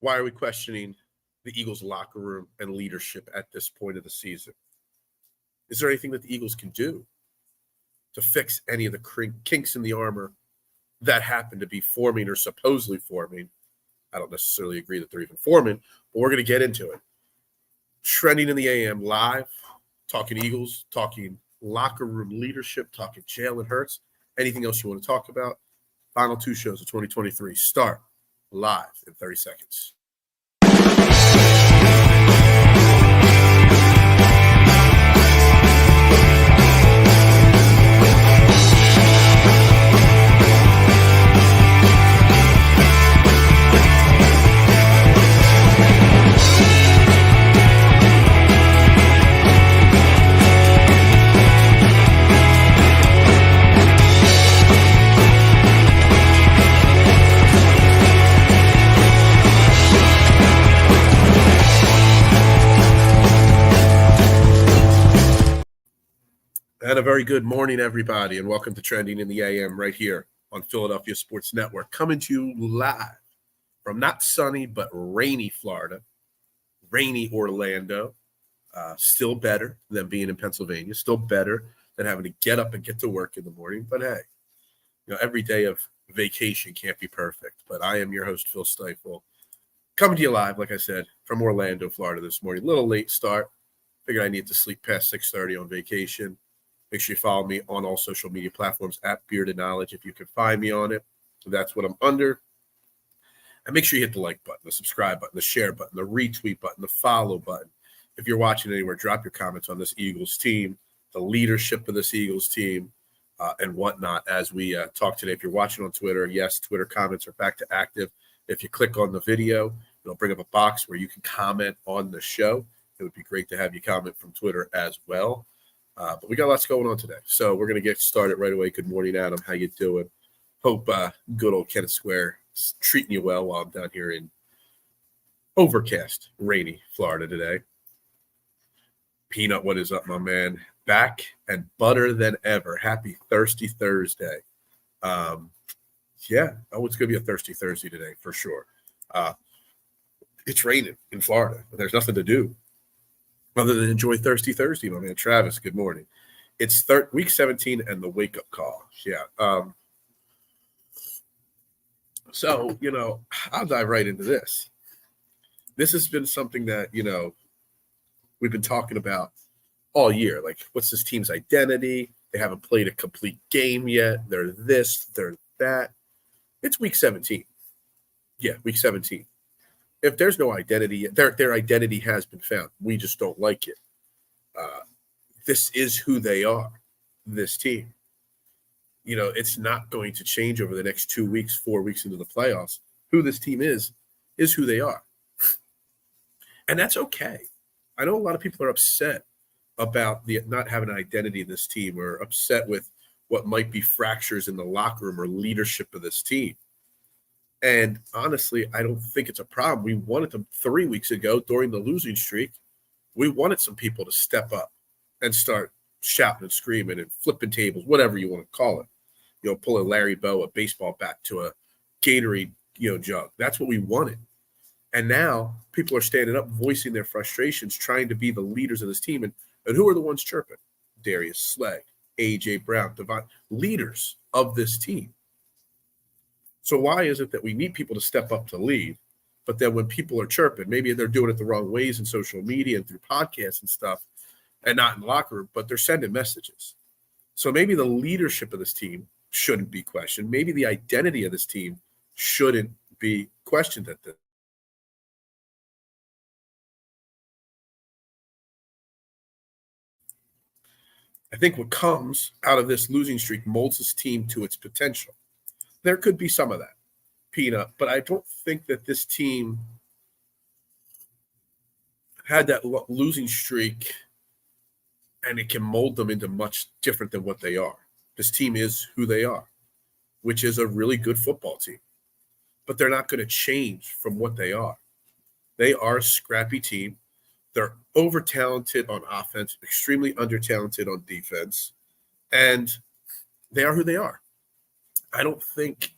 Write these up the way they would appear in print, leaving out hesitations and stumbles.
Why are we questioning the Eagles' locker room and leadership at this point of the season? Is there anything that the Eagles can do to fix any of the kinks in the armor that happen to be forming or supposedly forming? I don't necessarily agree that they're even forming, but we're going to get into it. Trending in the AM live, talking Eagles, talking locker room leadership, talking Jalen Hurts, anything else you want to talk about. Final two shows of 2023 start live in 30 seconds. And a very good morning, everybody, and welcome to Trending in the AM right here on Philadelphia Sports Network, coming to you live from not sunny but rainy Florida, rainy Orlando. Still better than being in Pennsylvania, still better than having to get up and get to work in the morning. But hey, every day of vacation can't be perfect. But I am your host, Phil Stiefel, coming to you live, like I said, from Orlando, Florida this morning. A little late start. Figured I need to sleep past 6:30 on vacation. Make sure you follow me on all social media platforms at Bearded Knowledge if you can find me on it. That's what I'm under. And make sure you hit the like button, the subscribe button, the share button, the retweet button, the follow button. If you're watching anywhere, drop your comments on this Eagles team, the leadership of this Eagles team, and whatnot as we talk today. If you're watching on Twitter, yes, Twitter comments are back to active. If you click on the video, it'll bring up a box where you can comment on the show. It would be great to have you comment from Twitter as well. But we got lots going on today. So we're going to get started right away. Good morning, Adam. How you doing? Hope good old Kenneth Square is treating you well while I'm down here in overcast, rainy Florida today. Peanut, what is up, my man? Back and butter than ever. Happy Thirsty Thursday. Yeah, it's going to be a Thirsty Thursday today for sure. It's raining in Florida. There's nothing to do other than enjoy Thirsty Thursday, my man. Travis, good morning. It's week 17 and the wake-up call. Yeah. So, I'll dive right into this. This has been something that, we've been talking about all year. Like, what's this team's identity? They haven't played a complete game yet. They're this, they're that. It's week 17. Yeah, week 17. If there's no identity yet, their identity has been found. We just don't like it. This is who they are, this team. It's not going to change over the next 2 weeks, 4 weeks into the playoffs. Who this team is who they are. And that's okay. I know a lot of people are upset about the not having an identity in this team or upset with what might be fractures in the locker room or leadership of this team. And honestly, I don't think it's a problem. We wanted them 3 weeks ago during the losing streak. We wanted some people to step up and start shouting and screaming and flipping tables, whatever you want to call it. Pull a Larry Bow, a baseball bat to a Gatorade, jug. That's what we wanted. And now people are standing up, voicing their frustrations, trying to be the leaders of this team. And who are the ones chirping? Darius Slay, A.J. Brown, Devon, leaders of this team. So why is it that we need people to step up to lead, but then when people are chirping, maybe they're doing it the wrong ways in social media and through podcasts and stuff and not in the locker room, but they're sending messages. So maybe the leadership of this team shouldn't be questioned. Maybe the identity of this team shouldn't be questioned at this. I think what comes out of this losing streak molds this team to its potential. There could be some of that, Peanut, but I don't think that this team had that losing streak and it can mold them into much different than what they are. This team is who they are, which is a really good football team. But they're not going to change from what they are. They are a scrappy team. They're over-talented on offense, extremely under-talented on defense, and they are who they are. I don't think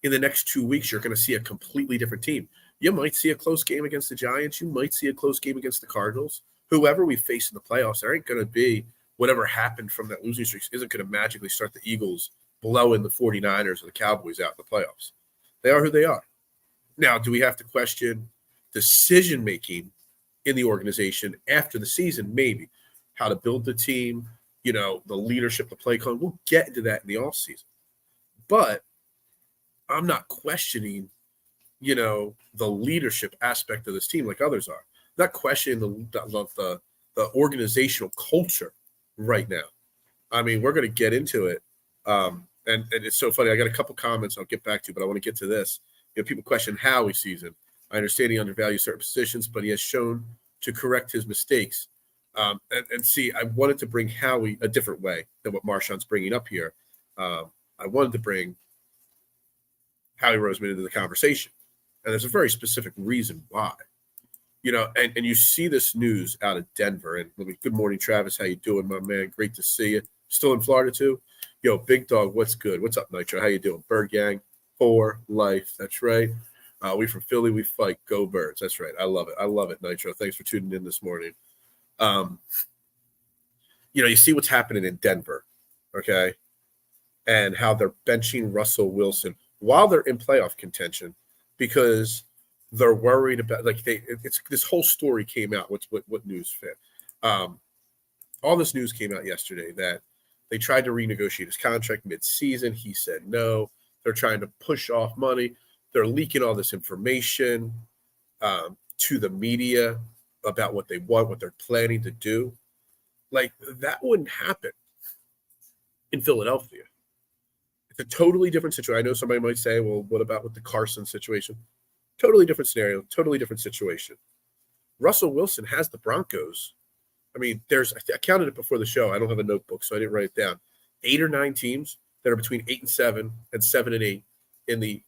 in the next 2 weeks, you're going to see a completely different team. You might see a close game against the Giants. You might see a close game against the Cardinals. Whoever we face in the playoffs, there ain't going to be whatever happened from that losing streak isn't going to magically start the Eagles blowing the 49ers or the Cowboys out in the playoffs. They are who they are. Now, do we have to question decision-making in the organization after the season? Maybe. How to build the team, the leadership, the play call. We'll get into that in the offseason. But I'm not questioning, the leadership aspect of this team like others are. I'm not questioning the organizational culture right now. I mean, we're going to get into it. And it's so funny. I got a couple comments I'll get back to, but I want to get to this. People question Howie's season. I understand he undervalues certain positions, but he has shown to correct his mistakes. And see, I wanted to bring Howie a different way than what Marshawn's bringing up here. I wanted to bring Howie Roseman into the conversation. And there's a very specific reason why. And you see this news out of Denver. And good morning, Travis. How you doing, my man? Great to see you. Still in Florida, too? Yo, Big Dog, what's good? What's up, Nitro? How you doing? Bird Gang for life. That's right. We from Philly, we fight. Go Birds. That's right. I love it. I love it, Nitro. Thanks for tuning in this morning. You see what's happening in Denver, okay? And how they're benching Russell Wilson while they're in playoff contention because they're worried about it's this whole story came out. What news fit? All this news came out yesterday that they tried to renegotiate his contract mid-season. He said no. They're trying to push off money. They're leaking all this information to the media about what they want, what they're planning to do. That wouldn't happen in Philadelphia. It's a totally different situation. I know somebody might say, well, what about with the Carson situation? Totally different scenario, totally different situation. Russell Wilson has the Broncos. I mean, I counted it before the show. I don't have a notebook, so I didn't write it down. 8 or 9 teams that are between 8-7 and 7-8 in the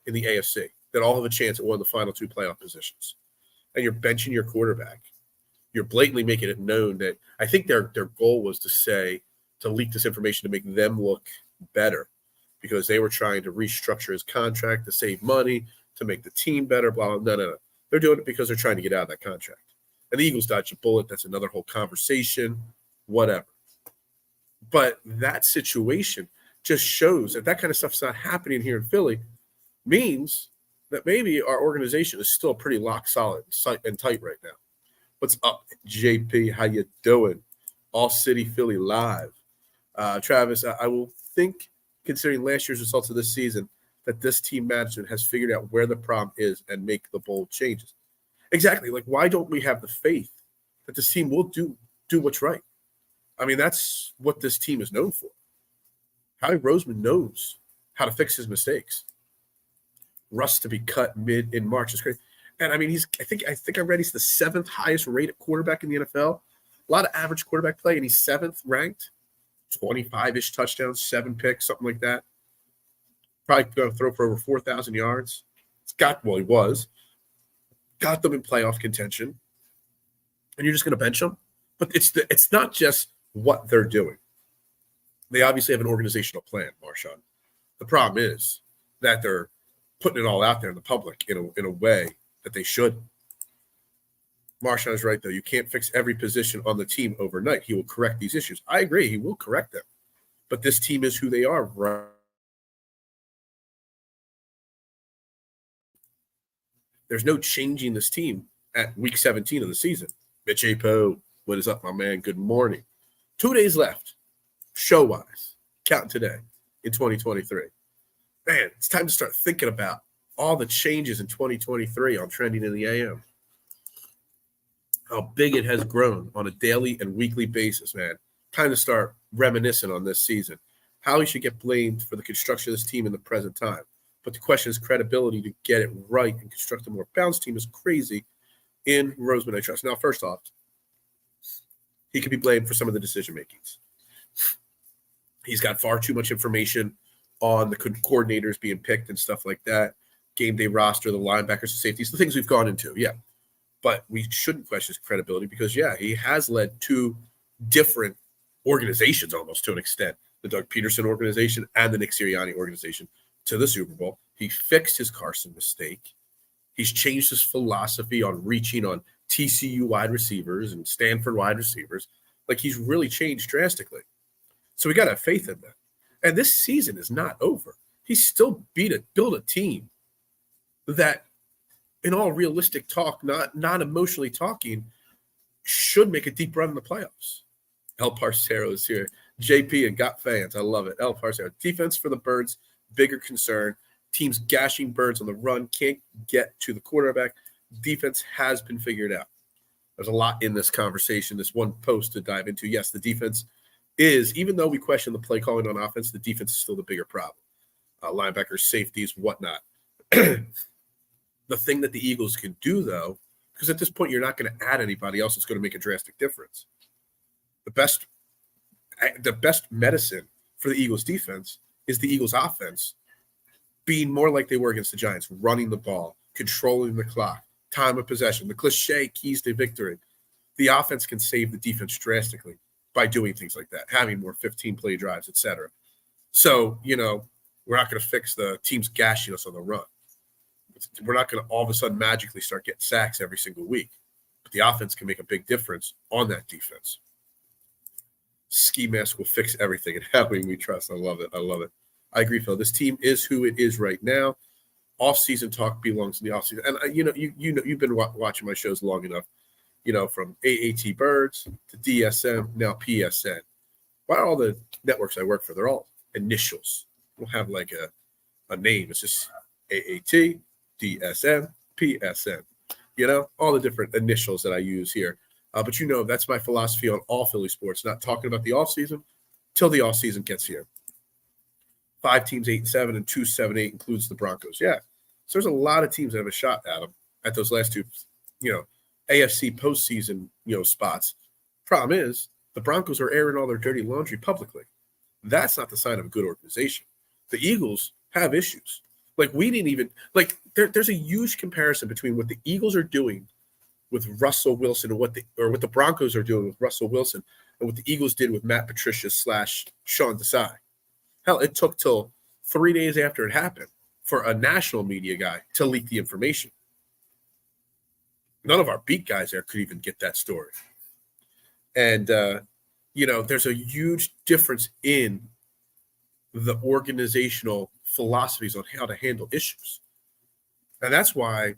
AFC that all have a chance at one of the final 2 playoff positions. And you're benching your quarterback. You're blatantly making it known that I think their goal was to leak this information to make them look better because they were trying to restructure his contract to save money, to make the team better, blah, blah. No. They're doing it because they're trying to get out of that contract. And the Eagles dodged a bullet. That's another whole conversation, whatever. But that situation just shows that kind of stuff's not happening here in Philly, means that maybe our organization is still pretty lock solid and tight right now. What's up, JP? How you doing? All City Philly live. Travis, I will think, considering last year's results of this season, that this team management has figured out where the problem is and make the bold changes. Exactly. Why don't we have the faith that this team will do what's right? I mean, that's what this team is known for. Howie Roseman knows how to fix his mistakes. Russ to be cut mid in March is crazy. And I mean, I think I read he's the 7th highest rated quarterback in the NFL. A lot of average quarterback play, and he's 7th ranked. 25-ish touchdowns, 7 picks, something like that. Probably going to throw for over 4,000 yards. He was. Got them in playoff contention. And you're just going to bench them? But it's not just what they're doing. They obviously have an organizational plan, Marshawn. The problem is that they're putting it all out there in the public in a way that they should. Marshawn is right, though. You can't fix every position on the team overnight. He will correct these issues. I agree. He will correct them. But this team is who they are, right? There's no changing this team at week 17 of the season. Mitch Apo, what is up, my man? Good morning. 2 days left, show-wise, counting today in 2023. Man, it's time to start thinking about all the changes in 2023 on Trending in the AM. How big it has grown on a daily and weekly basis, man. Time to start reminiscing on this season. How he should get blamed for the construction of this team in the present time. But the question is credibility to get it right and construct a more balanced team is crazy in Roseman I trust. Now, first off, he could be blamed for some of the decision makings. He's got far too much information on the coordinators being picked and stuff like that. Game day roster, the linebackers, the safeties, the things we've gone into, yeah. But we shouldn't question his credibility because, yeah, he has led 2 different organizations almost to an extent. The Doug Peterson organization and the Nick Sirianni organization. to the Super Bowl. He fixed his Carson mistake. He's changed his philosophy on reaching on TCU wide receivers and Stanford wide receivers. Like, he's really changed drastically. So we got to have faith in that. And this season is not over. He still built a team that, in all realistic talk, not emotionally talking, should make a deep run in the playoffs. El Parcero is here. JP and Got fans. I love it. El Parcero. Defense for the Birds, bigger concern. Teams gashing Birds on the run, can't get to the quarterback. Defense has been figured out. There's a lot in this conversation, this one post to dive into. Yes, the defense is, even though we question the play calling on offense, the defense is still the bigger problem. Linebackers, safeties, whatnot. The thing that the Eagles can do, though, because at this point you're not going to add anybody else that's going to make a drastic difference. The best medicine for the Eagles defense is the Eagles offense being more like they were against the Giants, running the ball, controlling the clock, time of possession, the cliche keys to victory. The offense can save the defense drastically by doing things like that, having more 15-play drives, etc. So, we're not going to fix the teams gashing us on the run. We're not going to all of a sudden magically start getting sacks every single week. But the offense can make a big difference on that defense. Ski mask will fix everything, and having we trust. I love it. I agree, Phil. This team is who it is right now. Off-season talk belongs in the off-season. And, you've been watching my shows long enough, from AAT Birds to DSM, now PSN. Why are all the networks I work for, they're all initials. They don't have like a name. It's just AAT, DSM, PSN. All the different initials that I use here. But that's my philosophy on all Philly sports, not talking about the offseason till the offseason gets here. 5 teams, 8-7, and 2, 7-8 includes the Broncos. Yeah. So there's a lot of teams that have a shot at them at those last two, AFC postseason, spots. Problem is, the Broncos are airing all their dirty laundry publicly. That's not the sign of a good organization. The Eagles have issues. Like, we didn't even there's a huge comparison between what the Eagles are doing with Russell Wilson and what the Broncos are doing with Russell Wilson and what the Eagles did with Matt Patricia / Sean Desai. Hell, it took till 3 days after it happened for a national media guy to leak the information. None of our beat guys there could even get that story. And, there's a huge difference in the organizational philosophies on how to handle issues. And that's why,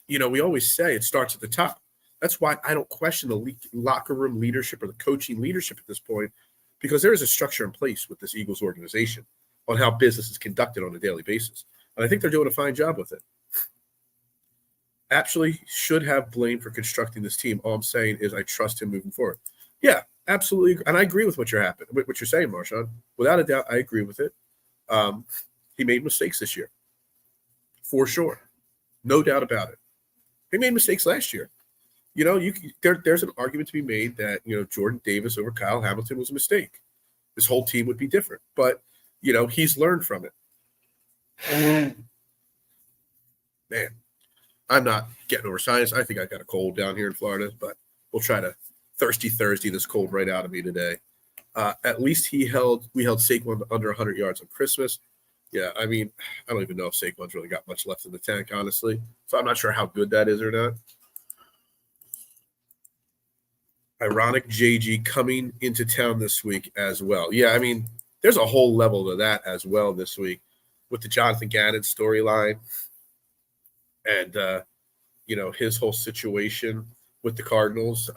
we always say it starts at the top. That's why I don't question the locker room leadership or the coaching leadership at this point, because there is a structure in place with this Eagles organization on how business is conducted on a daily basis. And I think they're doing a fine job with it. Actually should have blame for constructing this team. All I'm saying is I trust him moving forward. Yeah, absolutely. And I agree with what you're saying, Marshawn. Without a doubt, I agree with it. He made mistakes this year. For sure. No doubt about it. He made mistakes last year. There's an argument to be made that, Jordan Davis over Kyle Hamilton was a mistake. This whole team would be different. But, he's learned from it. Man, I'm not getting over sinus. I think I got a cold down here in Florida, but we'll try to thirsty Thursday this cold right out of me today. At least we held Saquon under 100 yards on Christmas. Yeah, I mean, I don't even know if Saquon's really got much left in the tank, honestly. So I'm not sure how good that is or not. Ironic JG coming into town this week as well. Yeah, I mean, there's a whole level to that as well this week with the Jonathan Gannon storyline and, his whole situation with the Cardinals.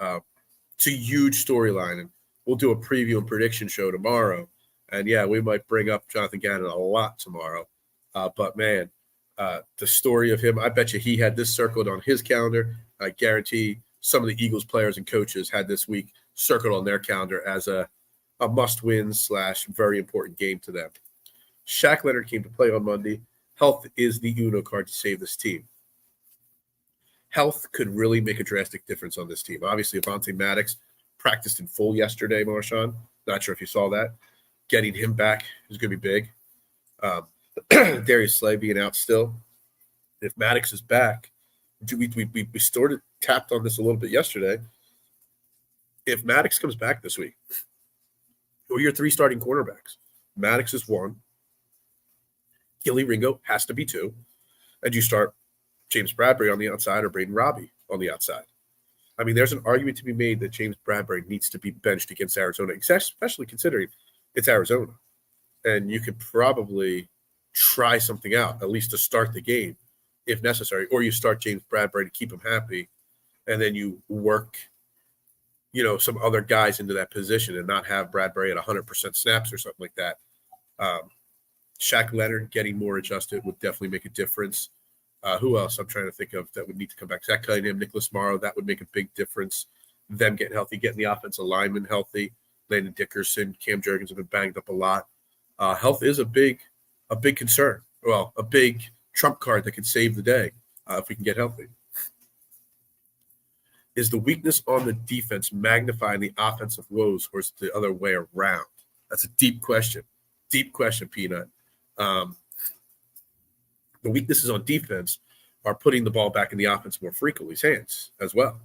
It's a huge storyline, and we'll do a preview and prediction show tomorrow. And, yeah, we might bring up Jonathan Gannon a lot tomorrow. But, man, the story of him, I bet you he had this circled on his calendar. I guarantee some of the Eagles players and coaches had this week circled on their calendar as a must-win / very important game to them. Shaq Leonard came to play on Monday. Health is the Uno card to save this team. Health could really make a drastic difference on this team. Obviously, Avonte Maddox practiced in full yesterday, Marshawn. Not sure if you saw that. Getting him back is going to be big. Darius Slay being out still. If Maddox is back, we sort of tapped on this a little bit yesterday. If Maddox comes back this week, who are your 3 starting cornerbacks? Maddox is one. Gilly Ringo has to be 2. And you start James Bradbury on the outside or Braden Robbie on the outside. I mean, there's an argument to be made that James Bradbury needs to be benched against Arizona, especially considering it's Arizona. And you could probably try something out, at least to start the game, if necessary. Or you start James Bradbury to keep him happy, and then you work, some other guys into that position and not have Bradbury at 100% snaps or something like that. Shaq Leonard getting more adjusted would definitely make a difference. Who else I'm trying to think of that would need to come back? Zach Cunningham, Nicholas Morrow, that would make a big difference. Them getting healthy, getting the offensive lineman healthy. Landon Dickerson, Cam Jurgens have been banged up a lot. Health is a big concern. Well, a big trump card that could save the day if we can get healthy. Is the weakness on the defense magnifying the offensive woes, or is it the other way around? That's a deep question. Deep question, Peanut. The weaknesses on defense are putting the ball back in the offense more frequently's hands as well.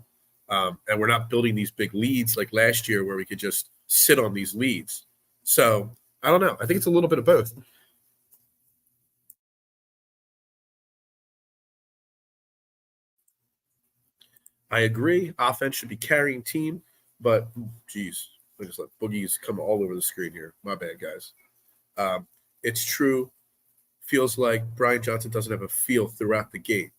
And we're not building these big leads like last year where we could just sit on these leads. So I don't know. I think it's a little bit of both. I agree. Offense should be carrying team, but geez, I just let boogies come all over the screen here. My bad, guys. It's true. Feels like Brian Johnson doesn't have a feel throughout the game.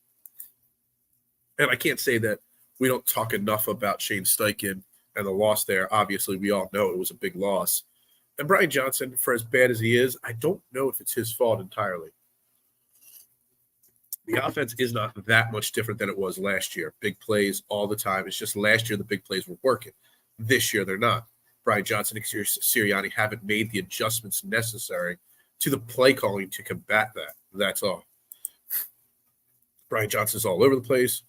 And I can't say that we don't talk enough about Shane Steichen and the loss there. Obviously, we all know it was a big loss. And Brian Johnson, for as bad as he is, I don't know if it's his fault entirely. The offense is not that much different than it was last year. Big plays all the time. It's just last year the big plays were working. This year they're not. Brian Johnson and Sirianni haven't made the adjustments necessary to the play calling to combat that. That's all. Brian Johnson's all over the place.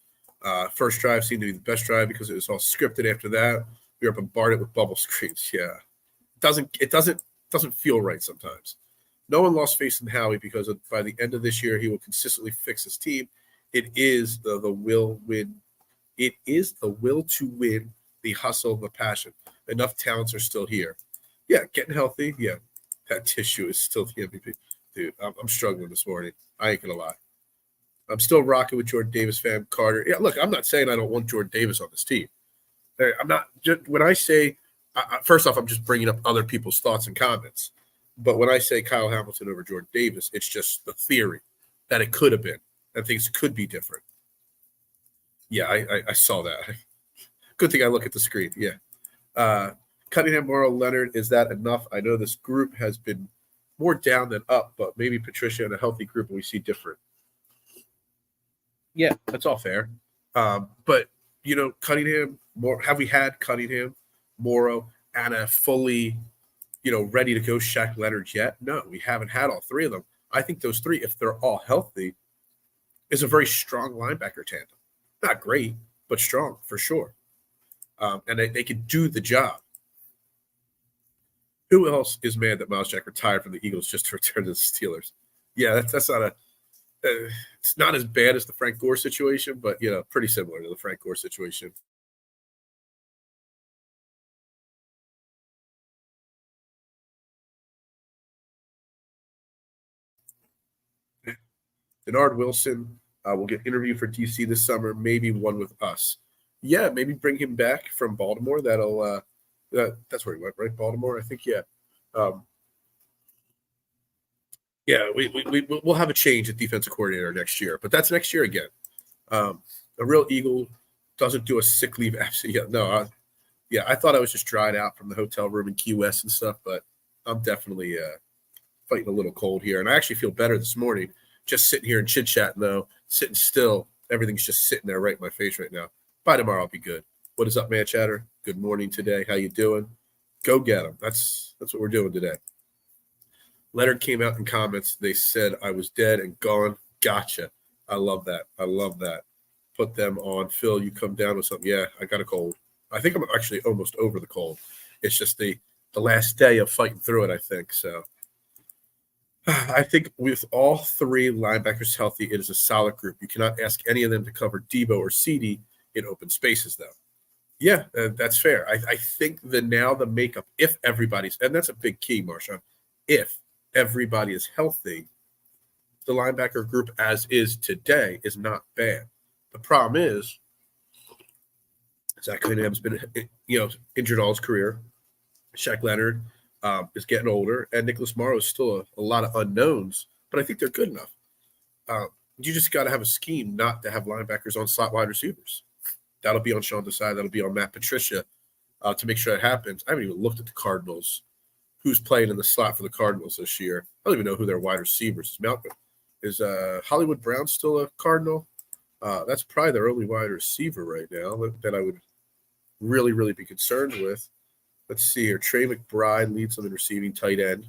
First drive seemed to be the best drive because it was all scripted. After that, we were bombarded with bubble screens. Yeah, it doesn't feel right sometimes. No one lost faith in Howie because by the end of this year, he will consistently fix his team. It is the will win. It is the will to win, the hustle, the passion. Enough talents are still here. Yeah, getting healthy. Yeah, that tissue is still the MVP. Dude, I'm struggling this morning. I ain't going to lie. I'm still rocking with Jordan Davis fan Carter. Yeah, look, I'm not saying I don't want Jordan Davis on this team. I'm not. Just, when I say, first off, I'm just bringing up other people's thoughts and comments. But when I say Kyle Hamilton over Jordan Davis, it's just the theory that it could have been, and things could be different. Yeah, I saw that. Good thing I look at the screen. Yeah. Cunningham, Morrow, Leonard, is that enough? I know this group has been more down than up, but maybe Patricia and a healthy group we see different. Yeah, that's all fair. But, Cunningham, have we had Cunningham, Morrow, and a fully – ready to go Shaq Leonard yet? No, we haven't had all three of them. I think those three, if they're all healthy, is a very strong linebacker tandem. Not great, but strong for sure. And they could do the job. Who else is mad that Miles Jack retired from the Eagles just to return to the Steelers? Yeah, that's not it's not as bad as the Frank Gore situation, but, pretty similar to the Frank Gore situation. Denard Wilson will get interviewed for DC this summer, maybe one with us. Yeah, maybe bring him back from Baltimore. That's where he went, right? Baltimore, I think. Yeah, we'll have a change at defensive coordinator next year, but that's next year again. A real Eagle doesn't do a sick leave absence. Yeah, no, I thought I was just dried out from the hotel room in Key West and stuff, but I'm definitely fighting a little cold here, and I actually feel better this morning. Just sitting here and chit-chatting, though, sitting still. Everything's just sitting there right in my face right now. By tomorrow, I'll be good. What is up, man, chatter? Good morning today. How you doing? Go get them. That's what we're doing today. Leonard came out in comments. They said I was dead and gone. Gotcha. I love that. Put them on. Phil, you come down with something. Yeah, I got a cold. I think I'm actually almost over the cold. It's just the last day of fighting through it, I think. So I think with all three linebackers healthy, it is a solid group. You cannot ask any of them to cover Debo or CD in open spaces, though. Yeah, that's fair. I think the makeup, if everybody's – and that's a big key, Marshawn. If everybody is healthy, the linebacker group as is today is not bad. The problem is Zach Cunningham's been injured all his career. Shaq Leonard is getting older, and Nicholas Morrow is still a lot of unknowns, but I think they're good enough. You just got to have a scheme not to have linebackers on slot wide receivers. That'll be on Sean Desai. That'll be on Matt Patricia to make sure that happens. I haven't even looked at the Cardinals. Who's playing in the slot for the Cardinals this year? I don't even know who their wide receivers is. Is Hollywood Brown still a Cardinal? That's probably their only wide receiver right now that I would really, really be concerned with. Let's see here. Trey McBride leads them in receiving, tight end.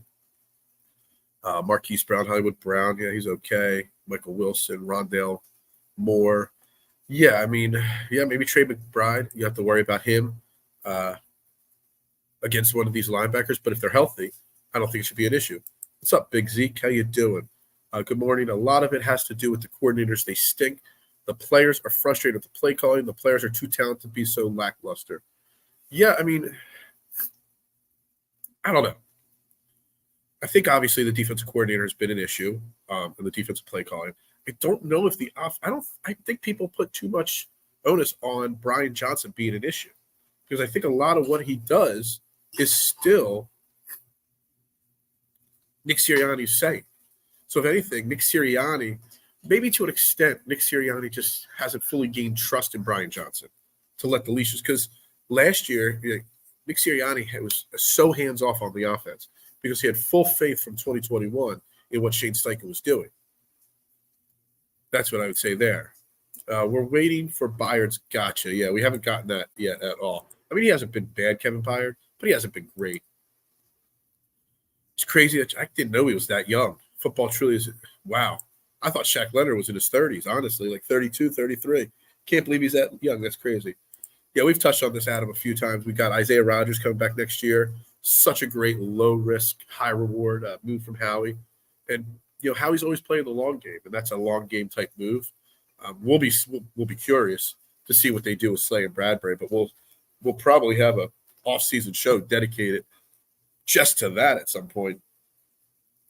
Marquise Brown, Hollywood Brown, yeah, he's okay. Michael Wilson, Rondale Moore. Yeah, maybe Trey McBride. You have to worry about him against one of these linebackers. But if they're healthy, I don't think it should be an issue. What's up, Big Zeke? How you doing? Good morning. A lot of it has to do with the coordinators. They stink. The players are frustrated with the play calling. The players are too talented to be so lackluster. Yeah, I don't know. I think obviously the defensive coordinator has been an issue in the defensive play calling. I don't know if I think people put too much onus on Brian Johnson being an issue, because I think a lot of what he does is still Nick Sirianni's saying. So if anything, Nick Sirianni, maybe to an extent, Nick Sirianni just hasn't fully gained trust in Brian Johnson to let the leashes. Because last year, Nick Sirianni was so hands-off on the offense because he had full faith from 2021 in what Shane Steichen was doing. That's what I would say there. We're waiting for Byard's gotcha. Yeah, we haven't gotten that yet at all. He hasn't been bad, Kevin Byard, but he hasn't been great. It's crazy that I didn't know he was that young. Football truly is – wow. I thought Shaq Leonard was in his 30s, honestly, like 32, 33. Can't believe he's that young. That's crazy. Yeah, we've touched on this, Adam, a few times. We got Isaiah Rodgers coming back next year. Such a great low-risk, high-reward move from Howie. And, Howie's always playing the long game, and that's a long game type move. We'll be curious to see what they do with Slay and Bradbury, but we'll probably have a off-season show dedicated just to that at some point,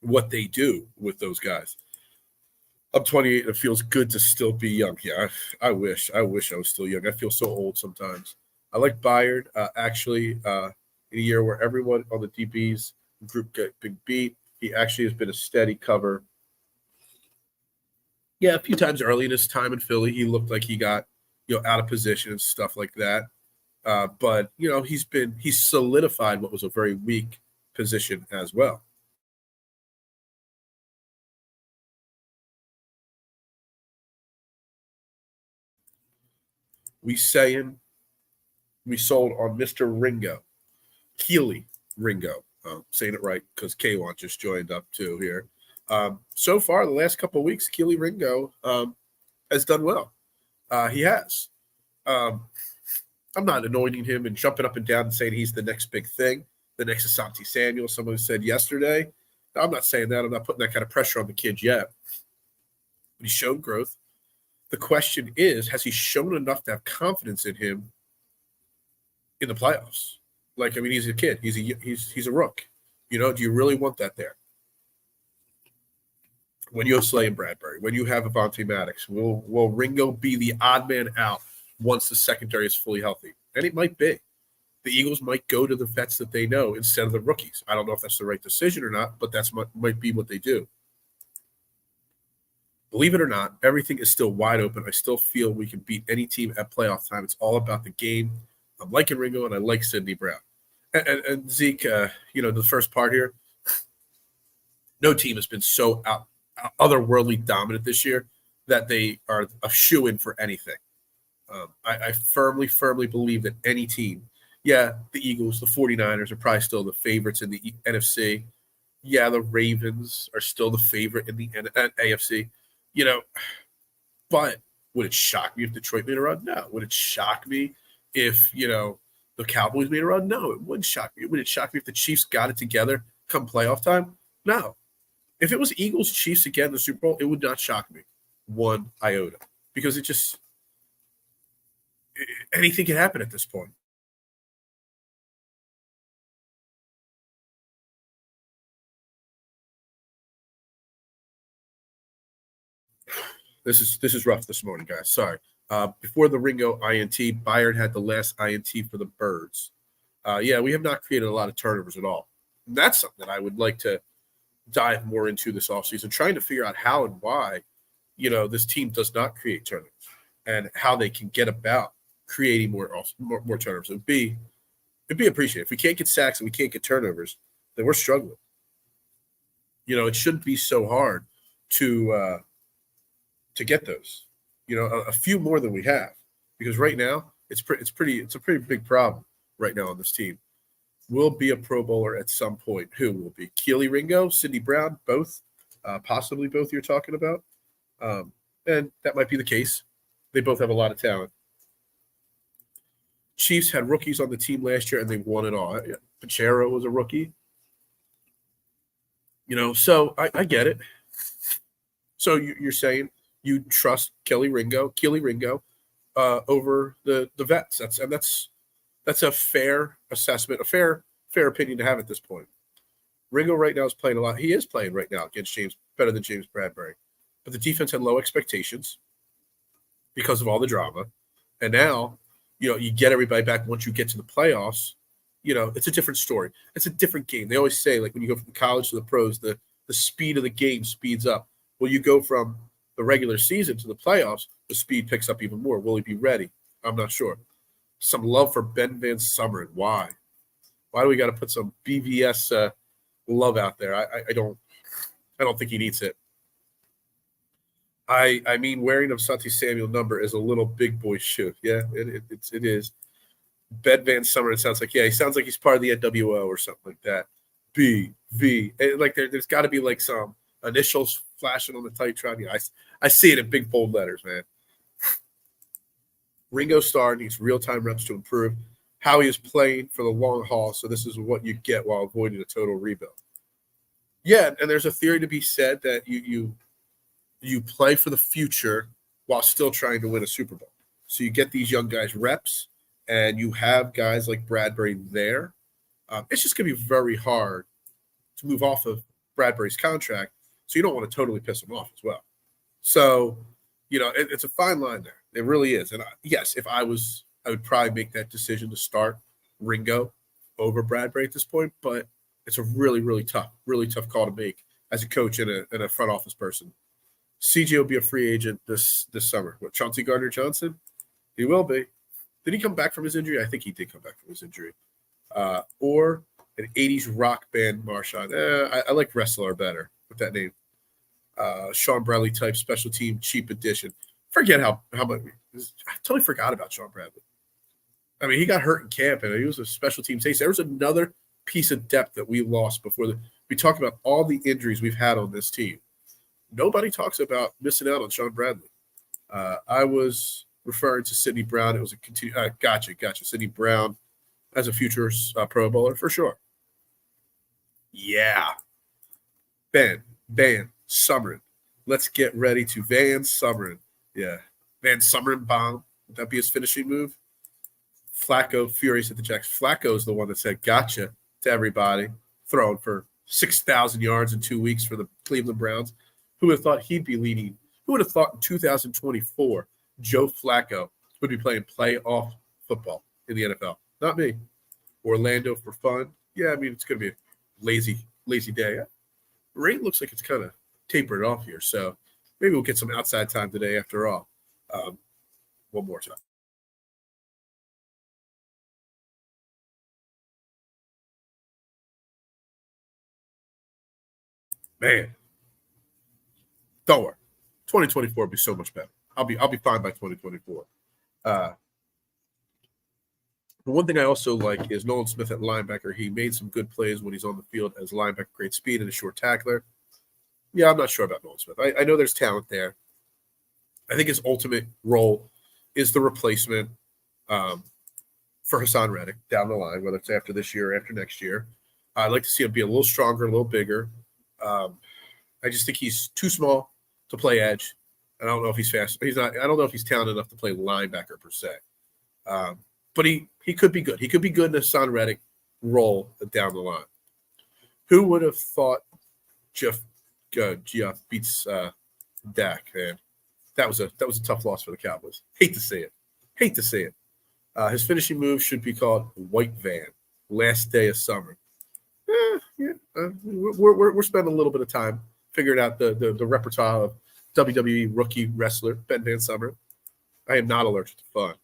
what they do with those guys. I'm 28, and it feels good to still be young. Yeah, I wish I was still young. I feel so old sometimes. I like Byard, actually, in a year where everyone on the DB's group got big beat. He actually has been a steady cover. Yeah, a few times early in his time in Philly, he looked like he got, out of position and stuff like that. But he's solidified what was a very weak position as well. We sold on Mr. Ringo, Keely Ringo. Saying it right because K1 just joined up too here. So far, the last couple of weeks, Keely Ringo has done well. He has. I'm not anointing him and jumping up and down and saying he's the next big thing, the next Asante Samuel, someone said yesterday. I'm not saying that. I'm not putting that kind of pressure on the kid yet. But he's shown growth. The question is, has he shown enough to have confidence in him in the playoffs? He's a kid. He's a rook. Do you really want that there? When you have Slay and Bradbury, when you have Avonte Maddox, will Ringo be the odd man out once the secondary is fully healthy? And it might be. The Eagles might go to the vets that they know instead of the rookies. I don't know if that's the right decision or not, but that's might be what they do. Believe it or not, everything is still wide open. I still feel we can beat any team at playoff time. It's all about the game. I'm liking Ringo, and I like Sidney Brown. And Zeke, the first part here, no team has been so otherworldly dominant this year that they are a shoo-in for anything. I firmly believe that any team, the Eagles, the 49ers are probably still the favorites in the NFC. Yeah, the Ravens are still the favorite in the AFC. But would it shock me if Detroit made a run? No. Would it shock me if, the Cowboys made a run? No, it wouldn't shock me. Would it shock me if the Chiefs got it together come playoff time? No. If it was Eagles Chiefs again in the Super Bowl, it would not shock me one iota, because anything can happen at this point. This is rough this morning, guys. Sorry. Before the Ringo INT, Bayern had the last INT for the Birds. Yeah, we have not created a lot of turnovers at all. And that's something that I would like to dive more into this offseason, trying to figure out how and why, this team does not create turnovers and how they can get about creating more turnovers. It'd be appreciated. If we can't get sacks and we can't get turnovers, then we're struggling. It shouldn't be so hard to get those. A few more than we have, because right now it's a pretty big problem right now on this team. Will be a Pro Bowler at some point. Who will be? Keely Ringo, Sidney Brown, both, possibly both you're talking about. And that might be the case. They both have a lot of talent. Chiefs had rookies on the team last year, and they won it all. Pacheco was a rookie. So I get it. So you're saying you trust Keely Ringo over the vets. That's a fair assessment, a fair opinion to have at this point. Ringo right now is playing a lot. He is playing right now against better than James Bradbury. But the defense had low expectations because of all the drama. And now, you get everybody back once you get to the playoffs. It's a different story. It's a different game. They always say, like, when you go from college to the pros, the speed of the game speeds up. Well, you go from the regular season to the playoffs, the speed picks up even more. Will he be ready? I'm not sure. Some love for Ben Van Summeren. Why? Why do we got to put some BVS love out there? I don't think he needs it. I mean, wearing of Asante Samuel number is a little big boy shoe. Yeah, it is. Ben Van Summeren sounds like, he sounds like he's part of the NWO or something like that. BV. Like there's got to be like some initials flashing on the Titron. Yeah, I see it in big bold letters, man. Ringo Starr needs real-time reps to improve how he is playing for the long haul, so this is what you get while avoiding a total rebuild. Yeah, and there's a theory to be said that you play for the future while still trying to win a Super Bowl. So you get these young guys reps, and you have guys like Bradbury there. It's just going to be very hard to move off of Bradbury's contract, so you don't want to totally piss him off as well. So, it's a fine line there. It really is. And yes, if I would probably make that decision to start Ringo over Bradbury at this point, but it's a really, really tough call to make as a coach and a front office person. CJ will be a free agent this summer. What, Chauncey Gardner-Johnson? He will be. Did he come back from his injury? I think he did come back from his injury. Or an 80s rock band Marshawn. I like Wrestler better with that name. Sean Bradley type special team cheap edition. Forget how much. I totally forgot about Sean Bradley. I mean, he got hurt in camp, and he was a special team ace. There was another piece of depth that we lost before. We talk about all the injuries we've had on this team. Nobody talks about missing out on Sean Bradley. I was referring to Sidney Brown. It was a gotcha. Sidney Brown as a future Pro Bowler for sure. Yeah. Van Summeren. Let's get ready to Van Summeren. Yeah. Van Summeren bomb. Would that be his finishing move? Flacco, furious at the Jacks. Flacco's the one that said gotcha to everybody, throwing for 6,000 yards in 2 weeks for the Cleveland Browns. Who would have thought he'd be leading? Who would have thought in 2024 Joe Flacco would be playing playoff football in the NFL? Not me. Orlando for fun. Yeah, I mean, it's going to be a lazy day. Rain looks like it's kind of tapered off here, so maybe we'll get some outside time today after all. One more time. Man, Thor, 2024 will be so much better. I'll be fine by 2024. The one thing I also like is Nolan Smith at linebacker. He made some good plays when he's on the field as linebacker, great speed and a short tackler. Yeah, I'm not sure about Nolan Smith. I know there's talent there. I think his ultimate role is the replacement for Hassan Reddick down the line, whether it's after this year or after next year. I'd like to see him be a little stronger, a little bigger. I just think he's too small to play edge. I don't know if he's fast. He's not. I don't know if he's talented enough to play linebacker per se. But he could be good. He could be good in a Hassan Reddick role down the line. Who would have thought Geoff beats Dak, man? That was a tough loss for the Cowboys. Hate to say it. His finishing move should be called White Van. Last day of summer. We're spending a little bit of time figuring out the repertoire of WWE rookie wrestler Ben Van Summer. I am not allergic to fun.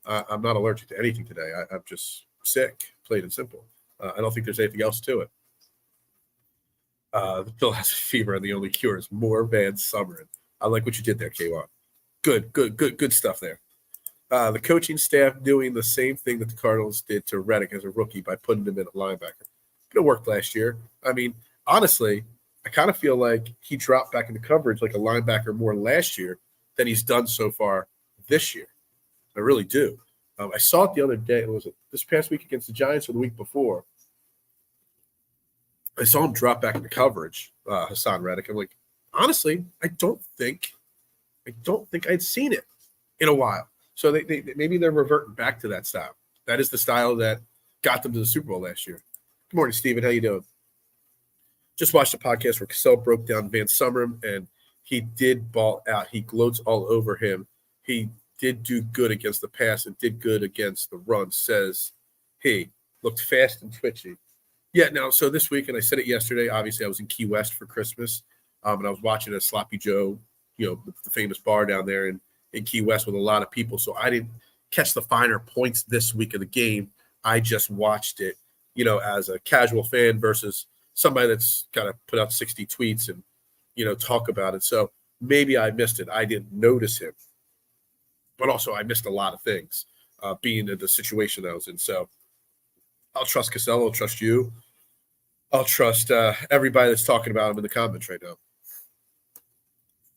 I'm not allergic to anything today. I'm just sick, plain and simple. I don't think there's anything else to it. Bill has a fever, and the only cure is more Van Summer. I like what you did there, K1. Good stuff there. The coaching staff doing the same thing that the Cardinals did to Reddick as a rookie by putting him in at linebacker. It worked last year. I mean, honestly, I kind of feel like he dropped back into coverage like a linebacker more last year than he's done so far this year. I really do. I saw it the other day. Was it this past week against the Giants or the week before? I saw him drop back into coverage, Hassan Reddick. I'm like, honestly, I don't think I'd seen it in a while. So they maybe they're reverting back to that style. That is the style that got them to the Super Bowl last year. Good morning, Steven. How you doing? Just watched a podcast where Cassell broke down Van Summer, and he did ball out. He gloats all over him. He did do good against the pass and did good against the run, says he. Looked fast and twitchy. Yeah, now, so this week, and I said it yesterday, obviously I was in Key West for Christmas, and I was watching a Sloppy Joe, the famous bar down there in Key West with a lot of people. So I didn't catch the finer points this week of the game. I just watched it, as a casual fan versus somebody that's got to put out 60 tweets and, talk about it. So maybe I missed it. I didn't notice him. But also I missed a lot of things being in the situation I was in. So I'll trust Cassell. I'll trust you. I'll trust everybody that's talking about him in the comments right now.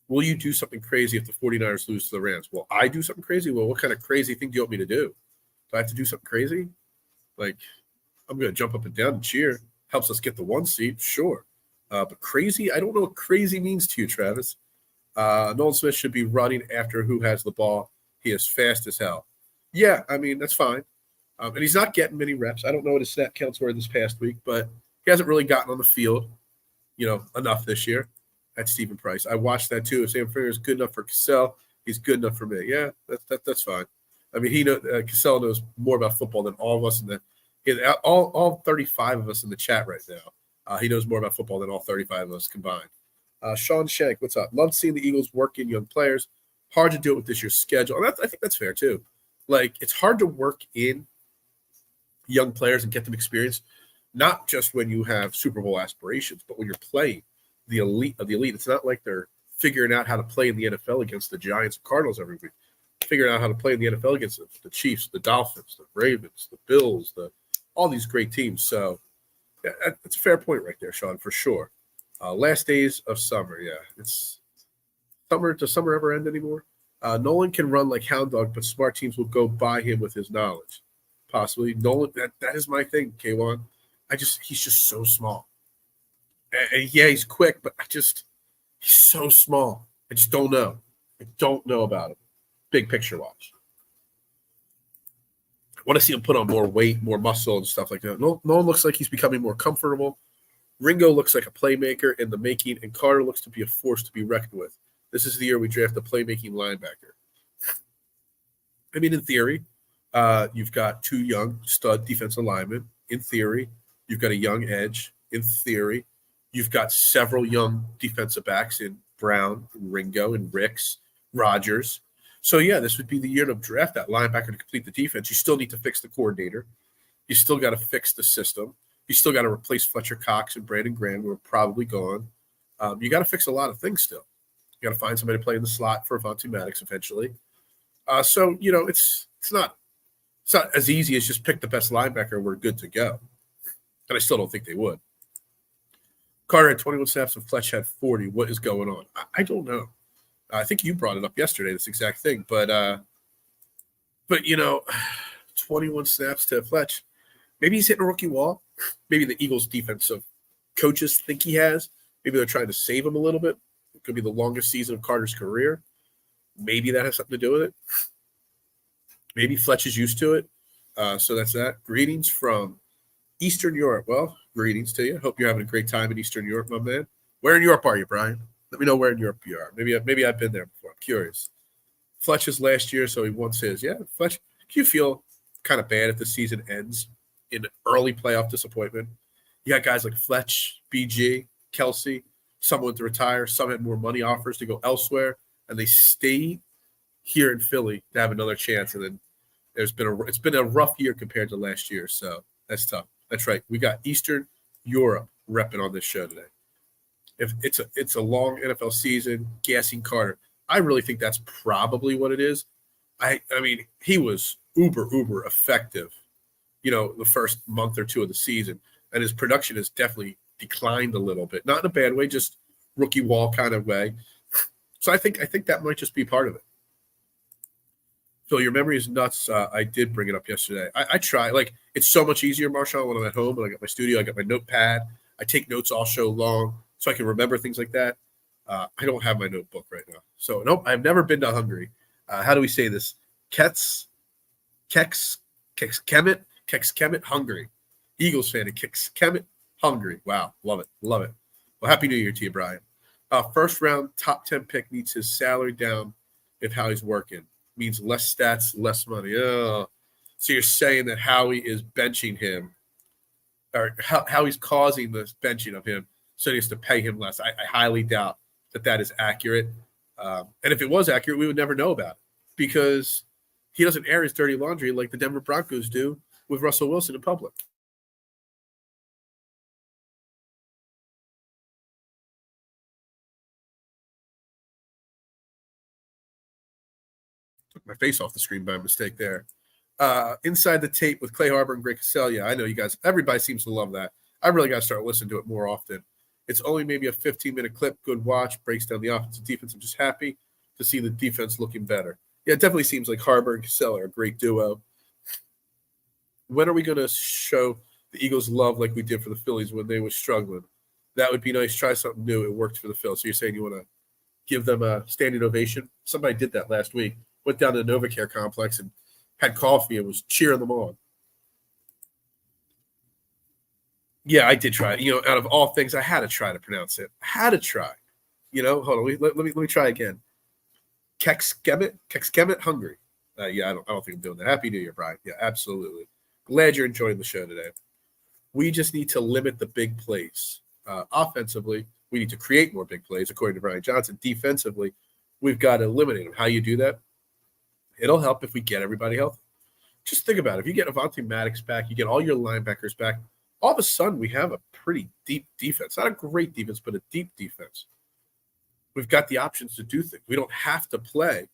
Will you do something crazy if the 49ers lose to the Rams? Will I do something crazy? Well, what kind of crazy thing do you want me to do? Do I have to do something crazy? Like, I'm going to jump up and down and cheer. Helps us get the 1 seed, sure. But crazy, I don't know what crazy means to you, Travis. Nolan Smith should be running after who has the ball. He is fast as hell. Yeah, I mean, that's fine. And he's not getting many reps. I don't know what his snap counts were this past week, but he hasn't really gotten on the field, enough this year. That's Stephen Price. I watched that too. If Sam Ferrier is good enough for Cassell, he's good enough for me. Yeah, that's fine. I mean, Cassell knows more about football than all of us all 35 of us in the chat right now. He knows more about football than all 35 of us combined. Sean Shank, what's up? Love seeing the Eagles work in young players. Hard to do it with this year's schedule. And I think that's fair too. Like, it's hard to work in young players and get them experience, not just when you have Super Bowl aspirations, but when you're playing the elite of the elite. It's not like they're figuring out how to play in the NFL against the Giants and Cardinals every week. Figuring out how to play in the NFL against the Chiefs, the Dolphins, the Ravens, the Bills, all these great teams. So yeah, that's a fair point right there, Sean, for sure. Last days of summer, yeah. It's summer. Does summer ever end anymore? Nolan can run like Hound Dog, but smart teams will go by him with his knowledge. Possibly. Nolan, that is my thing, K1. He's just so small. And yeah, he's quick, but he's so small. I just don't know. I don't know about him. Big picture watch. I want to see him put on more weight, more muscle, and stuff like that. Nolan looks like he's becoming more comfortable. Ringo looks like a playmaker in the making, and Carter looks to be a force to be reckoned with. This is the year we draft a playmaking linebacker. I mean, in theory, you've got 2 young stud defensive linemen. In theory, you've got a young edge. In theory, you've got several young defensive backs in Brown, Ringo, and Ricks, Rogers. So, yeah, this would be the year to draft that linebacker to complete the defense. You still need to fix the coordinator. You still got to fix the system. You still got to replace Fletcher Cox and Brandon Graham, who are probably gone. You got to fix a lot of things still. You got to find somebody to play in the slot for Avonte Maddox eventually. So, it's not as easy as just pick the best linebacker and we're good to go. And I still don't think they would. Carter had 21 snaps and Fletch had 40. What is going on? I don't know. I think you brought it up yesterday, this exact thing. But 21 snaps to Fletch. Maybe he's hitting a rookie wall. Maybe the Eagles' defensive coaches think he has. Maybe they're trying to save him a little bit. It could be the longest season of Carter's career. Maybe that has something to do with it. Maybe Fletch is used to it. So that's that. Greetings from Eastern Europe. Well, greetings to you. Hope you're having a great time in Eastern Europe, my man. Where in Europe are you, Brian? Let me know where in Europe you are. Maybe I've been there before. I'm curious. Fletch's last year, so he wants his. Yeah, Fletch, do you feel kind of bad if the season ends in early playoff disappointment? You got guys like Fletch, BG, Kelsey. Some went to retire. Some had more money offers to go elsewhere, and they stayed here in Philly to have another chance. And then it's been a rough year compared to last year, so that's tough. That's right. We got Eastern Europe repping on this show today. If it's a long NFL season, gassing Carter. I really think that's probably what it is. I mean, he was uber effective, the first month or two of the season, and his production has definitely declined a little bit. Not in a bad way, just rookie wall kind of way. So I think that might just be part of it. Phil, your memory is nuts. I did bring it up yesterday. I try. Like, it's so much easier, Marshawn, when I'm at home and I got my studio, I got my notepad. I take notes all show long so I can remember things like that. I don't have my notebook right now. So, nope, I've never been to Hungary. How do we say this? Kemet, Hungary. Eagles fan in Kemet, Hungary. Wow, love it. Well, Happy New Year to you, Brian. First round, top 10 pick needs his salary down if Howie's working. Means less stats, less money. Oh. So you're saying that Howie is benching him, or Howie's causing this benching of him, so he has to pay him less. I highly doubt that is accurate. And if it was accurate, we would never know about it because he doesn't air his dirty laundry like the Denver Broncos do with Russell Wilson in public. Took my face off the screen by mistake there. Inside the Tape with Clay Harbor and Greg Casellia. I know you guys, everybody seems to love that. I really got to start listening to it more often. It's only maybe a 15-minute clip, good watch, breaks down the offense and defense. I'm just happy to see the defense looking better. Yeah, it definitely seems like Harbor and Casellia are a great duo. When are we going to show the Eagles love like we did for the Phillies when they were struggling? That would be nice. Try something new. It worked for the Phillies. So you're saying you want to give them a standing ovation? Somebody did that last week. Went down to the NovaCare complex and had coffee and was cheering them on. Yeah, I did try. Out of all things, I had to try to pronounce it. I had to try. Hold on. Let me try again. Kemet, Hungary. Yeah, I don't think I'm doing that. Happy New Year, Brian. Yeah, absolutely. Glad you're enjoying the show today. We just need to limit the big plays. Offensively, we need to create more big plays, according to Brian Johnson. Defensively, we've got to eliminate them. How you do that? It'll help if we get everybody healthy. Just think about it. If you get Avonte Maddox back, you get all your linebackers back, all of a sudden we have a pretty deep defense. Not a great defense, but a deep defense. We've got the options to do things. We don't have to play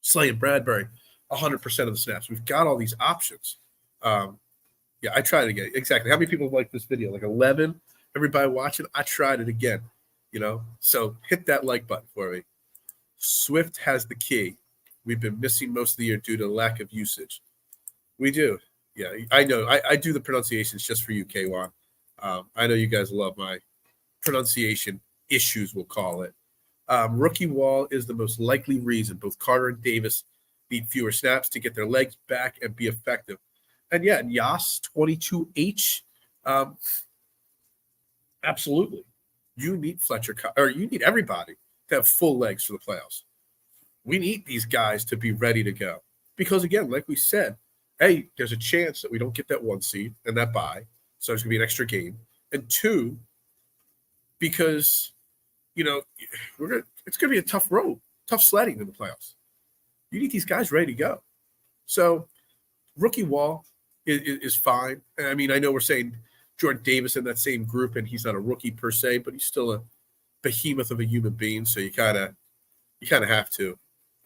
Slay and Bradbury 100% of the snaps. We've got all these options. Yeah, I tried it again. Exactly. How many people like this video? Like 11? Everybody watching? I tried it again. So hit that like button for me. Swift has the key. We've been missing most of the year due to lack of usage. We do. Yeah, I know. I do the pronunciations just for you, K1. I know you guys love my pronunciation issues, we'll call it. Rookie wall is the most likely reason both Carter and Davis need fewer snaps to get their legs back and be effective. And yeah, Yas 22H, absolutely. You need Fletcher, or you need everybody to have full legs for the playoffs. We need these guys to be ready to go. Because, again, like we said, A, there's a chance that we don't get that 1 seed and that bye, so there's going to be an extra game. And 2, because, it's going to be a tough road, tough sledding in the playoffs. You need these guys ready to go. So, rookie wall is fine. I mean, I know we're saying Jordan Davis in that same group, and he's not a rookie per se, but he's still a behemoth of a human being, so you kind of have to.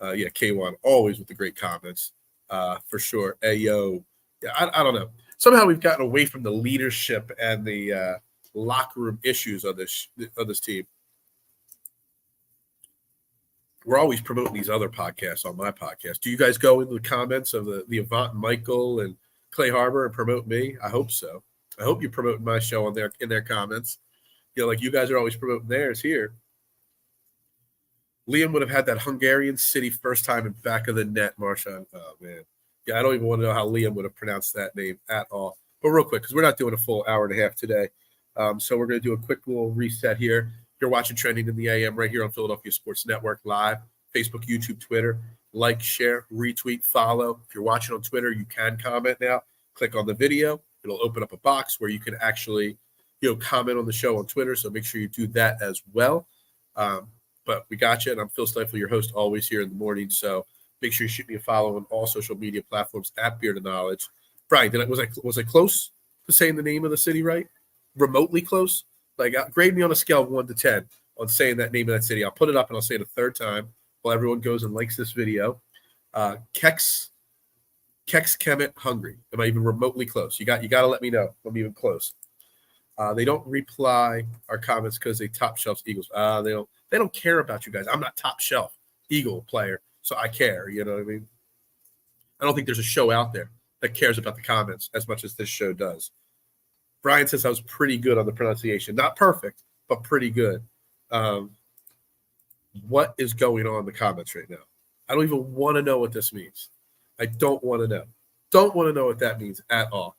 Yeah, K1 always with the great comments, for sure. Ayo, yeah, I don't know. Somehow we've gotten away from the leadership and the locker room issues of this team. We're always promoting these other podcasts on my podcast. Do you guys go into the comments of the Avant Michael and Clay Harbor and promote me? I hope so. I hope you're promoting my show in their comments. Like you guys are always promoting theirs here. Liam would have had that Hungarian city first time in back of the net, Marshawn. Oh, man. Yeah, I don't even want to know how Liam would have pronounced that name at all. But real quick, because we're not doing a full hour and a half today. So we're going to do a quick little reset here. You're watching Trending in the AM right here on Philadelphia Sports Network Live, Facebook, YouTube, Twitter. Like, share, retweet, follow. If you're watching on Twitter, you can comment now. Click on the video. It'll open up a box where you can actually, comment on the show on Twitter. So make sure you do that as well. But we got you, and I'm Phil Stiefel, your host, always here in the morning. So make sure you shoot me a follow on all social media platforms at Beard of Knowledge. Brian, was I close to saying the name of the city right? Remotely close? Like, grade me on a scale of 1 to 10 on saying that name of that city. I'll put it up and I'll say it a third time while everyone goes and likes this video. Kex Kemet Hungry. Am I even remotely close? You got to let me know if I'm even close. They don't reply our comments because they top shelf Eagles. They don't care about you guys. I'm not top shelf Eagle player, so I care. You know what I mean? I don't think there's a show out there that cares about the comments as much as this show does. Brian says I was pretty good on the pronunciation. Not perfect, but pretty good. What is going on in the comments right now? I don't even want to know what this means. I don't want to know. Don't want to know what that means at all.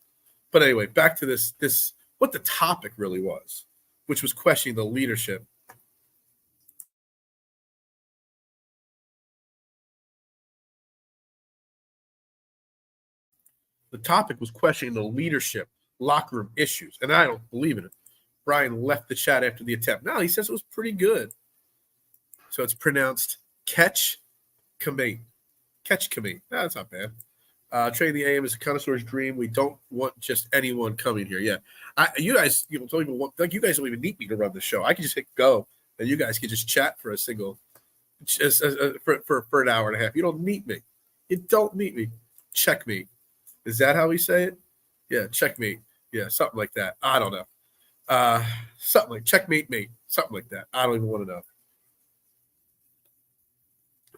But anyway, back to this what the topic really was, which was questioning the leadership. The topic was questioning the leadership, locker room issues, and I don't believe in it. Brian left the chat after the attempt. No, he says it was pretty good. So it's pronounced Catch Kamate. Catch Kamate. No, that's not bad. Trading the AM is a connoisseur's dream. We don't want just anyone coming here. Yeah, you guys, don't even want, like, you guys don't even need me to run the show. I can just hit go, and you guys can just chat for for an hour and a half. You don't need me. You don't need me. Checkmate. Is that how we say it? Yeah, checkmate. Yeah, something like that. I don't know. Something like checkmate, mate. Something like that. I don't even want to know.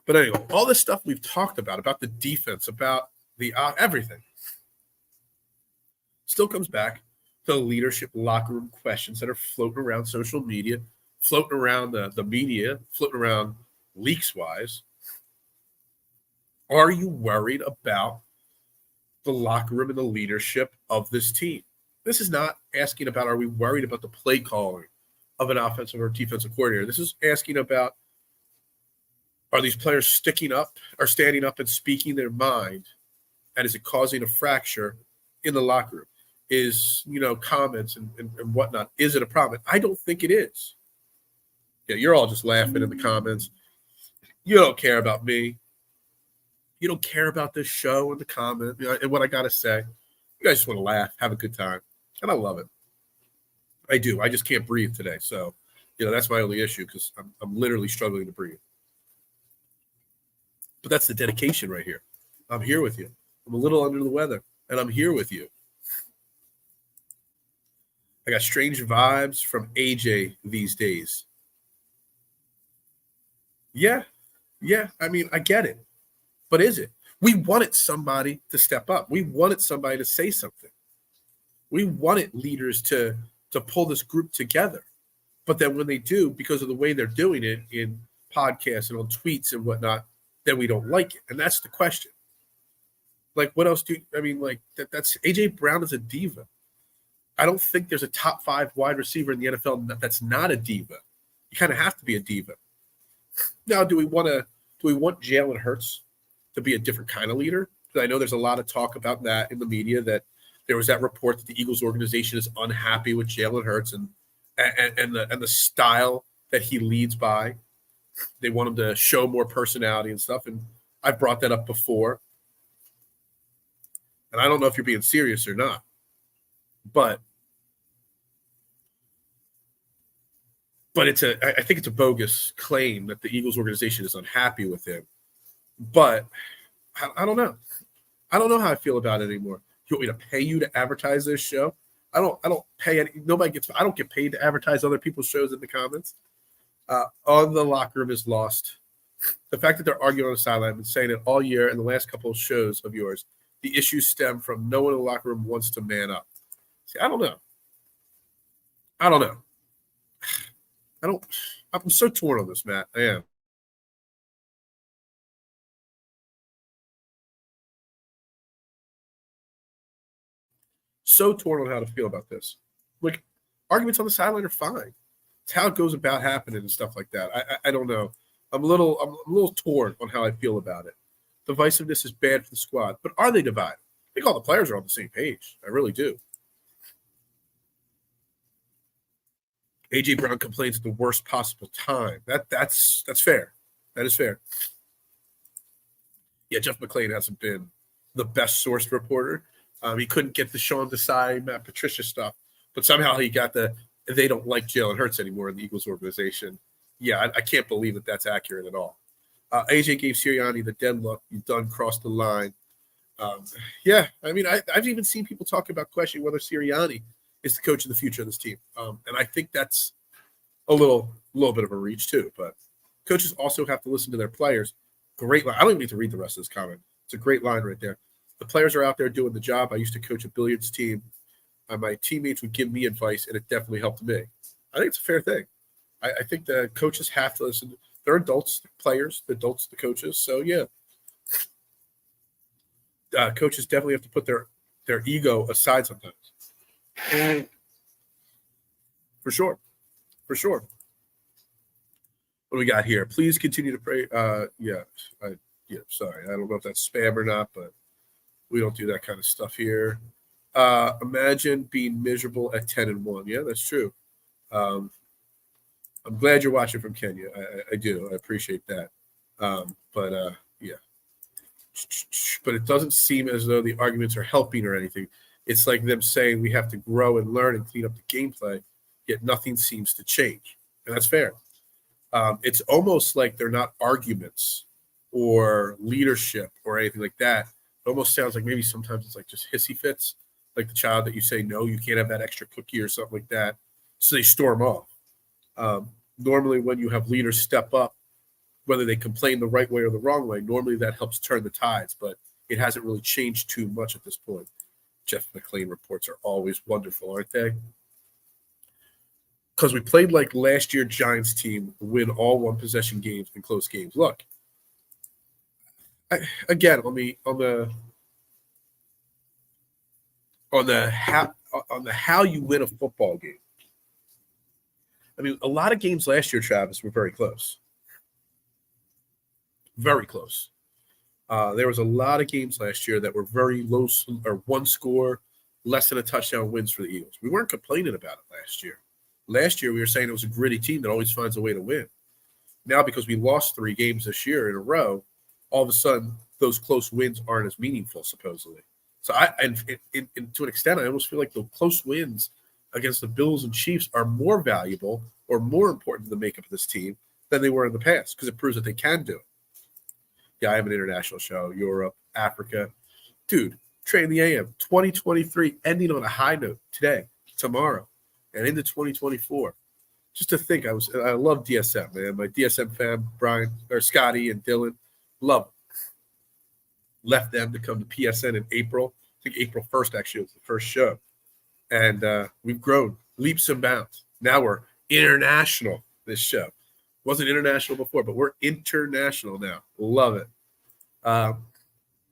But anyway, all this stuff we've talked about the defense, about the everything, still comes back to the leadership locker room questions that are floating around social media, floating around the media, floating around leaks-wise. Are you worried about the locker room and the leadership of this team? This is not asking about, are we worried about the play calling of an offensive or defensive coordinator? This is asking about, are these players standing up and speaking their mind? And is it causing a fracture in the locker room? Is, comments and whatnot, is it a problem? I don't think it is. Yeah, you're all just laughing in the comments. You don't care about me. You don't care about this show and the comment and what I got to say. You guys just want to laugh, have a good time. And I love it. I do. I just can't breathe today. So, that's my only issue, because I'm literally struggling to breathe. But that's the dedication right here. I'm here with you. I'm a little under the weather, and I'm here with you. I got strange vibes from AJ these days. Yeah. I mean, I get it. But is it? We wanted somebody to step up. We wanted somebody to say something. We wanted leaders to pull this group together. But then when they do, because of the way they're doing it in podcasts and on tweets and whatnot, then we don't like it. And that's the question. Like, what else that's AJ Brown is a diva. I don't think there's a top 5 wide receiver in the NFL that's not a diva. You kind of have to be a diva. Now, do we want Jalen Hurts to be a different kind of leader? Because I know there's a lot of talk about that in the media, that there was that report that the Eagles organization is unhappy with Jalen Hurts and the style that he leads by. They want him to show more personality and stuff. And I've brought that up before. And I don't know if you're being serious or not, but I think it's a bogus claim that the Eagles organization is unhappy with him. But I don't know. I don't know how I feel about it anymore. You want me to pay you to advertise this show? I don't pay I don't get paid to advertise other people's shows in the comments. On the locker room is lost. The fact that they're arguing on the sideline, I've been saying it all year in the last couple of shows of yours. The issues stem from no one in the locker room wants to man up. See, I don't know. I'm so torn on this, Matt. I am. So torn on how to feel about this. Like, arguments on the sideline are fine. It's how it goes about happening and stuff like that. I don't know. I'm a little torn on how I feel about it. Divisiveness is bad for the squad, but are they divided? I think all the players are on the same page. I really do. AJ Brown complains at the worst possible time. That's fair. That is fair. Yeah, Jeff McClain hasn't been the best source reporter. He couldn't get the Sean Desai, Matt Patricia stuff, but somehow he got they don't like Jalen Hurts anymore in the Eagles organization. Yeah, I can't believe that that's accurate at all. AJ gave Sirianni the dead look. You done crossed the line. Yeah, I mean, I've even seen people talk about questioning whether Sirianni is the coach of the future of this team. And I think that's a little bit of a reach too. But coaches also have to listen to their players. Great line. I don't even need to read the rest of this comment. It's a great line right there. The players are out there doing the job. I used to coach a billiards team. My teammates would give me advice, and it definitely helped me. I think it's a fair thing. I think the coaches have to listen. They're adults, the players, the adults, the coaches. So, yeah. Coaches definitely have to put their ego aside sometimes. For sure. For sure. What do we got here? Please continue to pray. Sorry. I don't know if that's spam or not, but we don't do that kind of stuff here. Imagine being miserable at 10-1. Yeah, that's true. I'm glad you're watching from Kenya. I do. I appreciate that. Yeah. But it doesn't seem as though the arguments are helping or anything. It's like them saying we have to grow and learn and clean up the gameplay, yet nothing seems to change. And that's fair. It's almost like they're not arguments or leadership or anything like that. It almost sounds like maybe sometimes it's like just hissy fits, like the child that you say, no, you can't have that extra cookie or something like that. So they storm off. Normally when you have leaders step up, whether they complain the right way or the wrong way, normally that helps turn the tides, but it hasn't really changed too much at this point. Jeff McClain reports are always wonderful, aren't they? Because we played like last year Giants team, win all one-possession games and close games. Look, again, on the how you win a football game. I mean, a lot of games last year, Travis, were very close. Very close. There was a lot of games last year that were very low or one score, less than a touchdown wins for the Eagles. We weren't complaining about it last year. Last year, we were saying it was a gritty team that always finds a way to win. Now, because we lost 3 games this year in a row, all of a sudden, those close wins aren't as meaningful, supposedly. So, to an extent, I almost feel like the close wins against the Bills and Chiefs are more valuable or more important to the makeup of this team than they were in the past because it proves that they can do it. Yeah, I have an international show, Europe, Africa. Dude, Train the AM, 2023, ending on a high note today, tomorrow, and into 2024. Just to think, I love DSM, man. My DSM fan, Brian, or Scotty and Dylan, love them. Left them to come to PSN in April. I think April 1st, actually, was the first show. And we've grown leaps and bounds. Now we're international, this show. Wasn't international before, but we're international now. Love it.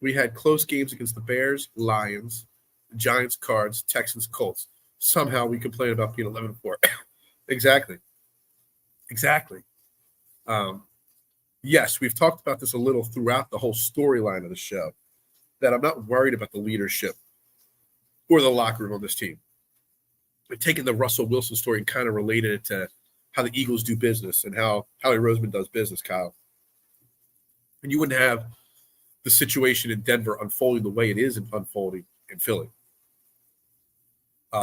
We had close games against the Bears, Lions, Giants, Cards, Texans, Colts. Somehow we complain about being 11-4. Exactly. Yes, we've talked about this a little throughout the whole storyline of the show, that I'm not worried about the leadership or the locker room on this team. I've taken the Russell Wilson story and kind of related it to how the Eagles do business and how Howie Roseman does business, Kyle. And you wouldn't have the situation in Denver unfolding the way it is unfolding in Philly.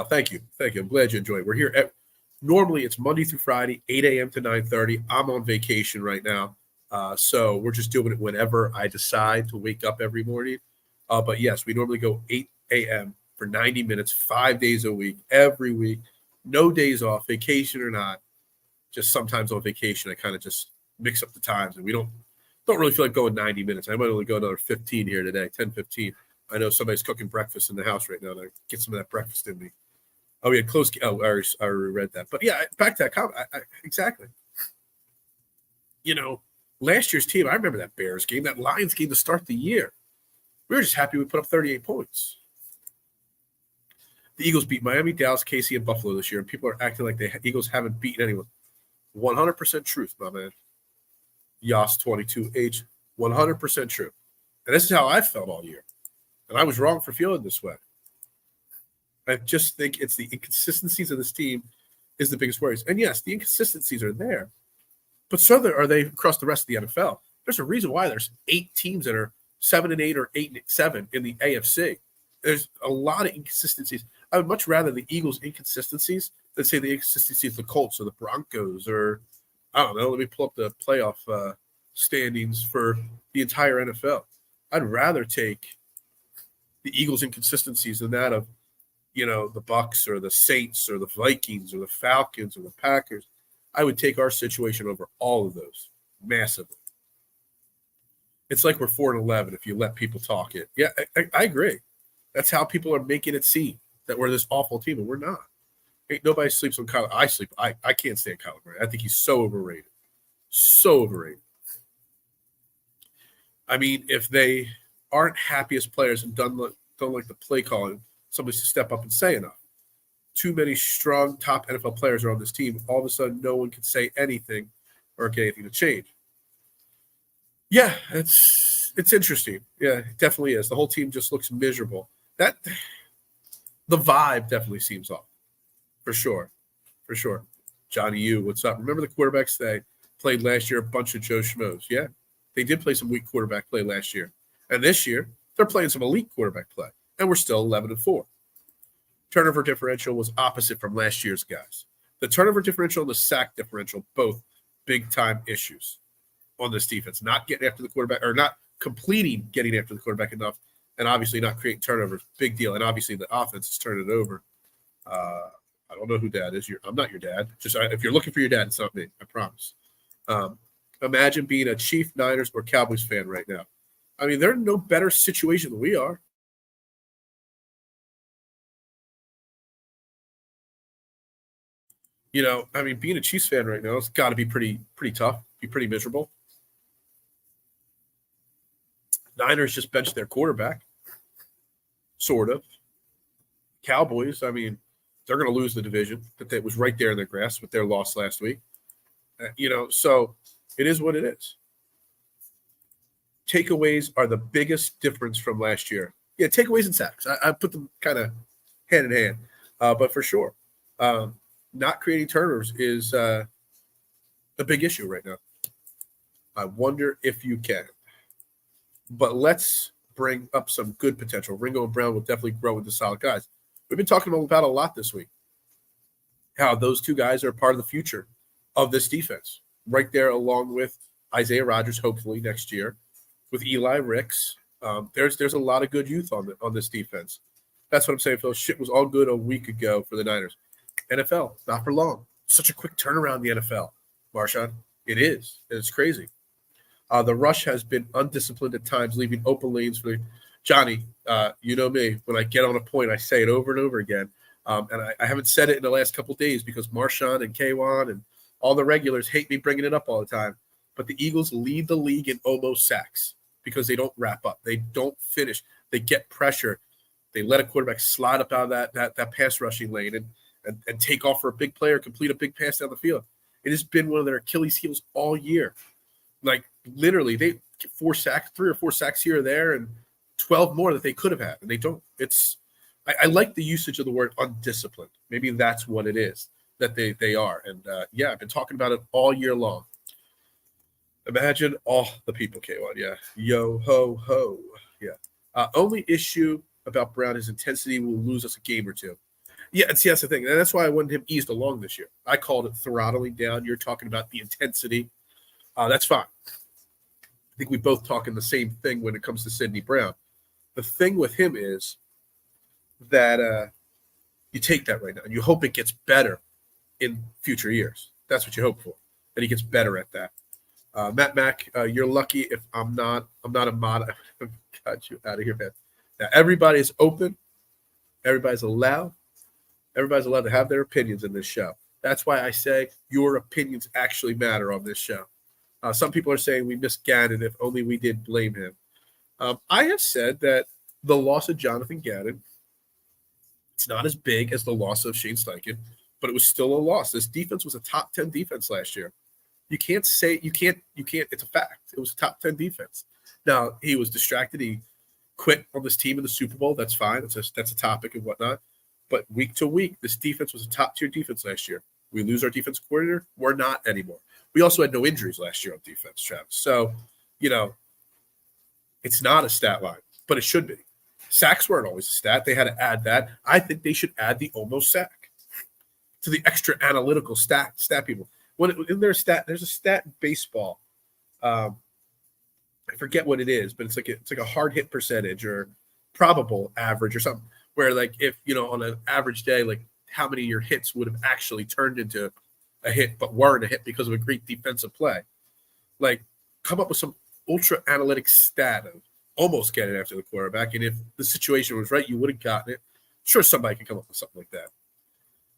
Thank you. I'm glad you enjoyed it. We're here. Normally, it's Monday through Friday, 8 a.m. to 9:30. I'm on vacation right now, so we're just doing it whenever I decide to wake up every morning. But, yes, we normally go 8 a.m. for 90 minutes, 5 days a week, every week. No days off, vacation or not. Just sometimes on vacation, I kind of just mix up the times, and we don't really feel like going 90 minutes. I might only go another 15 here today, 10, 15. I know somebody's cooking breakfast in the house right now. To get some of that breakfast in me. Oh, we had close. Oh, I already read that. But, yeah, back to that comment. Exactly. You know, last year's team, I remember that Bears game, that Lions game to start the year. We were just happy we put up 38 points. The Eagles beat Miami, Dallas, KC, and Buffalo this year, and people are acting like the Eagles haven't beaten anyone. 100% truth, my man. Yas22H, 100% true. And this is how I felt all year. And I was wrong for feeling this way. I just think it's the inconsistencies of this team is the biggest worries. And yes, the inconsistencies are there, but so are they across the rest of the NFL. There's a reason why there's 8 teams that are 7-8 or 8-7 in the AFC. There's a lot of inconsistencies. I would much rather the Eagles' inconsistencies than say the inconsistencies of the Colts or the Broncos or, I don't know, let me pull up the playoff standings for the entire NFL. I'd rather take the Eagles' inconsistencies than that of, the Bucs or the Saints or the Vikings or the Falcons or the Packers. I would take our situation over all of those massively. It's like we're 4-11 if you let people talk it. Yeah, I agree. That's how people are making it seem that we're this awful team, and we're not. Ain't nobody sleeps on Kyler. I sleep. I can't stand Kyler Murray. I think he's so overrated. So overrated. I mean, if they aren't happy as players and don't like the play calling, somebody should step up and say enough. Too many strong top NFL players are on this team. All of a sudden, no one can say anything or get anything to change. Yeah, it's interesting. Yeah, it definitely is. The whole team just looks miserable. The vibe definitely seems off. For sure. Johnny U, what's up? Remember the quarterbacks they played last year? A bunch of Joe Schmoes. Yeah, they did play some weak quarterback play last year. And this year, they're playing some elite quarterback play. And we're still 11-4. Turnover differential was opposite from last year's guys. The turnover differential and the sack differential, both big-time issues on this defense. Not getting after the quarterback, or not completing getting after the quarterback enough, and obviously not creating turnovers. Big deal. And obviously the offense is turning it over. I don't know who Dad is. I'm not your dad. Just if you're looking for your dad, it's not me. I promise. Imagine being a Chiefs, Niners, or Cowboys fan right now. I mean, they're in no better situation than we are. Being a Chiefs fan right now, it's got to be pretty tough, be pretty miserable. Niners just benched their quarterback, sort of. Cowboys, I mean, they're going to lose the division that was right there in their grasp with their loss last week. So it is what it is. Takeaways are the biggest difference from last year. Yeah, takeaways and sacks. I put them kind of hand in hand. But for sure, not creating turnovers is a big issue right now. I wonder if you can. But let's bring up some good potential. Ringo and Brown will definitely grow into solid guys. We've been talking about a lot this week, how those two guys are part of the future of this defense, right there along with Isaiah Rodgers, hopefully next year, with Eli Ricks. There's a lot of good youth on this defense. That's what I'm saying, Phil. Shit was all good a week ago for the Niners. NFL, not for long. Such a quick turnaround in the NFL, Marshawn. It is. It's crazy. The rush has been undisciplined at times, leaving open lanes for Johnny. You know me. When I get on a point, I say it over and over again. And I haven't said it in the last couple of days because Marshawn and K1 and all the regulars hate me bringing it up all the time. But the Eagles lead the league in almost sacks because they don't wrap up. They don't finish. They get pressure. They let a quarterback slide up out of that pass rushing lane and take off for a big player, complete a big pass down the field. It has been one of their Achilles heels all year. Like literally, they get 3 or 4 sacks here or there, and 12 more that they could have had, and they don't. I like the usage of the word undisciplined. Maybe that's what it is that they are. And yeah, I've been talking about it all year long. Imagine all the people, K1. Yeah, yo ho ho. Yeah. Only issue about Brown, his intensity will lose us a game or two. Yeah, and see, that's the thing. And that's why I wanted him eased along this year. I called it throttling down. You're talking about the intensity. That's fine. I think we both talking the same thing when it comes to Sidney Brown. The thing with him is that you take that right now and you hope it gets better in future years. That's what you hope for. And he gets better at that. Matt Mack, you're lucky if I'm not a mod. I've got you out of here, man. Now everybody's open. Everybody's allowed to have their opinions in this show. That's why I say your opinions actually matter on this show. Some people are saying we missed Gannon. If only we did blame him. I have said that the loss of Jonathan Gannon, it's not as big as the loss of Shane Steichen, but it was still a loss. This defense was a top 10 defense last year. You can't. It's a fact. It was a top 10 defense. Now, he was distracted. He quit on this team in the Super Bowl. That's fine. That's a topic and whatnot. But week to week, this defense was a top-tier defense last year. We lose our defense coordinator. We're not anymore. We also had no injuries last year on defense, Travis. So, it's not a stat line, but it should be. Sacks weren't always a stat. They had to add that. I think they should add the almost sack to the extra analytical stat people. There's a stat in baseball. I forget what it is, but it's like a hard hit percentage or probable average or something. Where like if on an average day, like how many of your hits would have actually turned into a hit but weren't a hit because of a great defensive play. Like come up with some ultra analytic stat of almost getting after the quarterback. And if the situation was right, you would have gotten it. Sure, somebody can come up with something like that.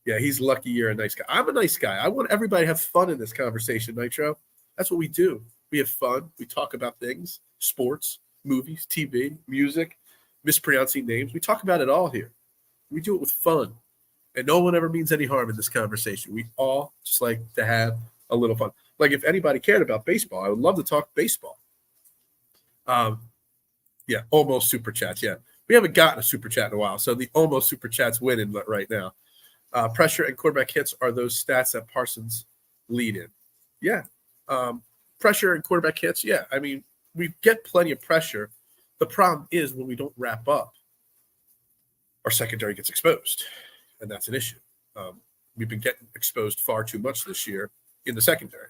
Yeah, he's lucky you're a nice guy. I'm a nice guy. I want everybody to have fun in this conversation, Nitro. That's what we do. We have fun. We talk about things, sports, movies, TV, music, mispronouncing names. We talk about it all here. We do it with fun. And no one ever means any harm in this conversation. We all just like to have a little fun. Like if anybody cared about baseball, I would love to talk baseball. Yeah, almost super chats. Yeah, we haven't gotten a super chat in a while, so the almost super chat's winning right now. Pressure and quarterback hits are those stats that Parsons lead in. Yeah, pressure and quarterback hits. Yeah, I mean we get plenty of pressure. The problem is when we don't wrap up, our secondary gets exposed, and that's an issue. We've been getting exposed far too much this year in the secondary.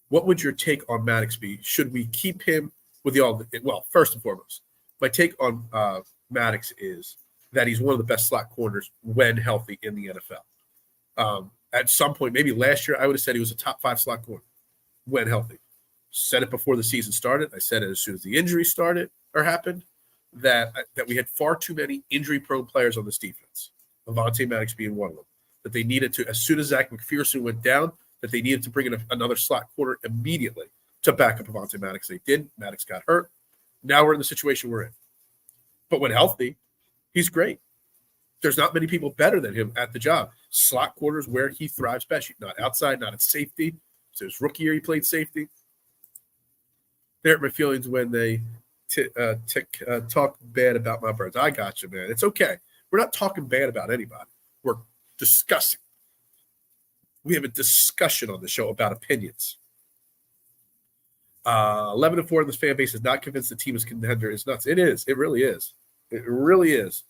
What would your take on Maddox be? Should we keep him with well, first and foremost, my take on Maddox is that he's one of the best slot corners when healthy in the NFL. At some point, maybe last year, I would have said he was a top 5 slot corner when healthy. Said it before the season started. I said it as soon as the injury started or happened, that we had far too many injury-prone players on this defense, Avonte Maddox being one of them, that they needed to, as soon as Zach McPherson went down, that they needed to bring in another slot corner immediately to back up Avonte Maddox. They did. Maddox got hurt. Now we're in the situation we're in. But when healthy, he's great. There's not many people better than him at the job. Slot corners where he thrives best. Not outside, not at safety. So his rookie year, he played safety. There are my feelings when they talk bad about my birds. I got you, man. It's okay. We're not talking bad about anybody. We're discussing. We have a discussion on the show about opinions. 11-4 in this fan base is not convinced the team is contender. It's nuts. It is. It really is. It really is.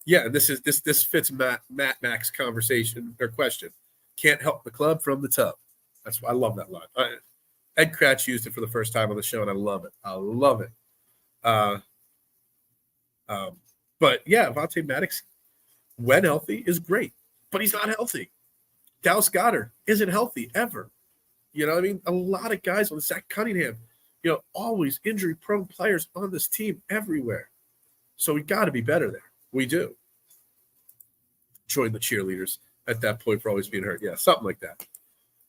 Yeah, this fits Matt Mac's conversation or question. Can't help the club from the tub. That's why I love that line. Ed Kratz used it for the first time on the show, and I love it. I love it. But yeah, Avonte Maddox, when healthy, is great, but he's not healthy. Dallas Goedert isn't healthy ever. You know what I mean? A lot of guys on Zach Cunningham, always injury-prone players on this team everywhere. So we got to be better there. We do. Join the cheerleaders at that point for always being hurt. Yeah, something like that.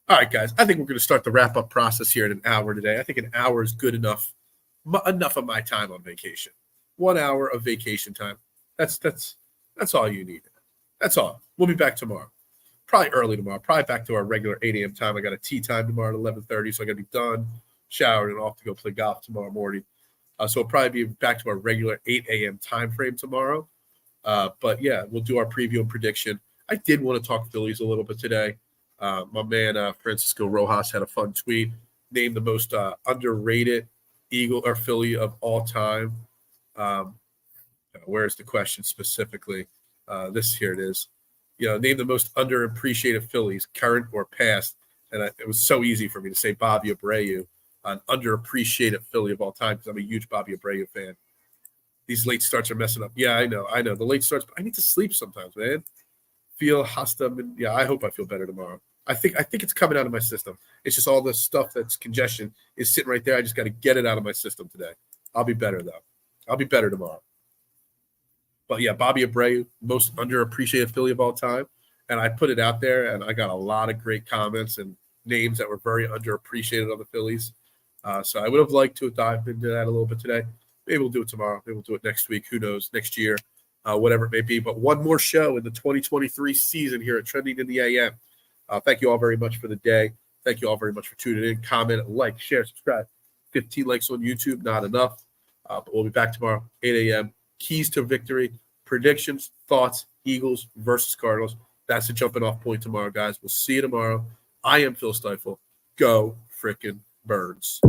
All right, guys. I think we're going to start the wrap-up process here in an hour today. I think an hour is good enough. Enough of my time on vacation. 1 hour of vacation time. That's all you need. That's all. We'll be back tomorrow. Probably early tomorrow. Probably back to our regular 8 a.m. time. I got a tea time tomorrow at 11:30, so I got to be done, showered, and off to go play golf tomorrow morning. So we'll probably be back to our regular 8 a.m. time frame tomorrow. But, yeah, we'll do our preview and prediction. I did want to talk Phillies a little bit today. My man Francisco Rojas had a fun tweet, named the most underrated Eagle or Philly of all time. Where's the question specifically? Here it is. Name the most underappreciated Phillies, current or past. And it was so easy for me to say Bobby Abreu, an underappreciated Philly of all time, because I'm a huge Bobby Abreu fan. These late starts are messing up. Yeah, I know. The late starts, but I need to sleep sometimes, man. Feel hostile. Yeah, I hope I feel better tomorrow. I think it's coming out of my system. It's just all the stuff that's congestion is sitting right there. I just got to get it out of my system today. I'll be better, though. I'll be better tomorrow. But, yeah, Bobby Abreu, most underappreciated Philly of all time. And I put it out there, and I got a lot of great comments and names that were very underappreciated on the Phillies. So I would have liked to have dived into that a little bit today. Maybe we'll do it tomorrow. Maybe we'll do it next week. Who knows? Next year. whatever it may be. But one more show in the 2023 season here at Trending in the AM. Thank you all very much for the day. Thank you all very much for tuning in. Comment, like, share, subscribe. 15 likes on YouTube, not enough. But we'll be back tomorrow, 8 a.m. Keys to victory, predictions, thoughts, Eagles versus Cardinals. That's the jumping off point tomorrow, guys. We'll see you tomorrow. I am Phil Stiefel. Go frickin' Birds.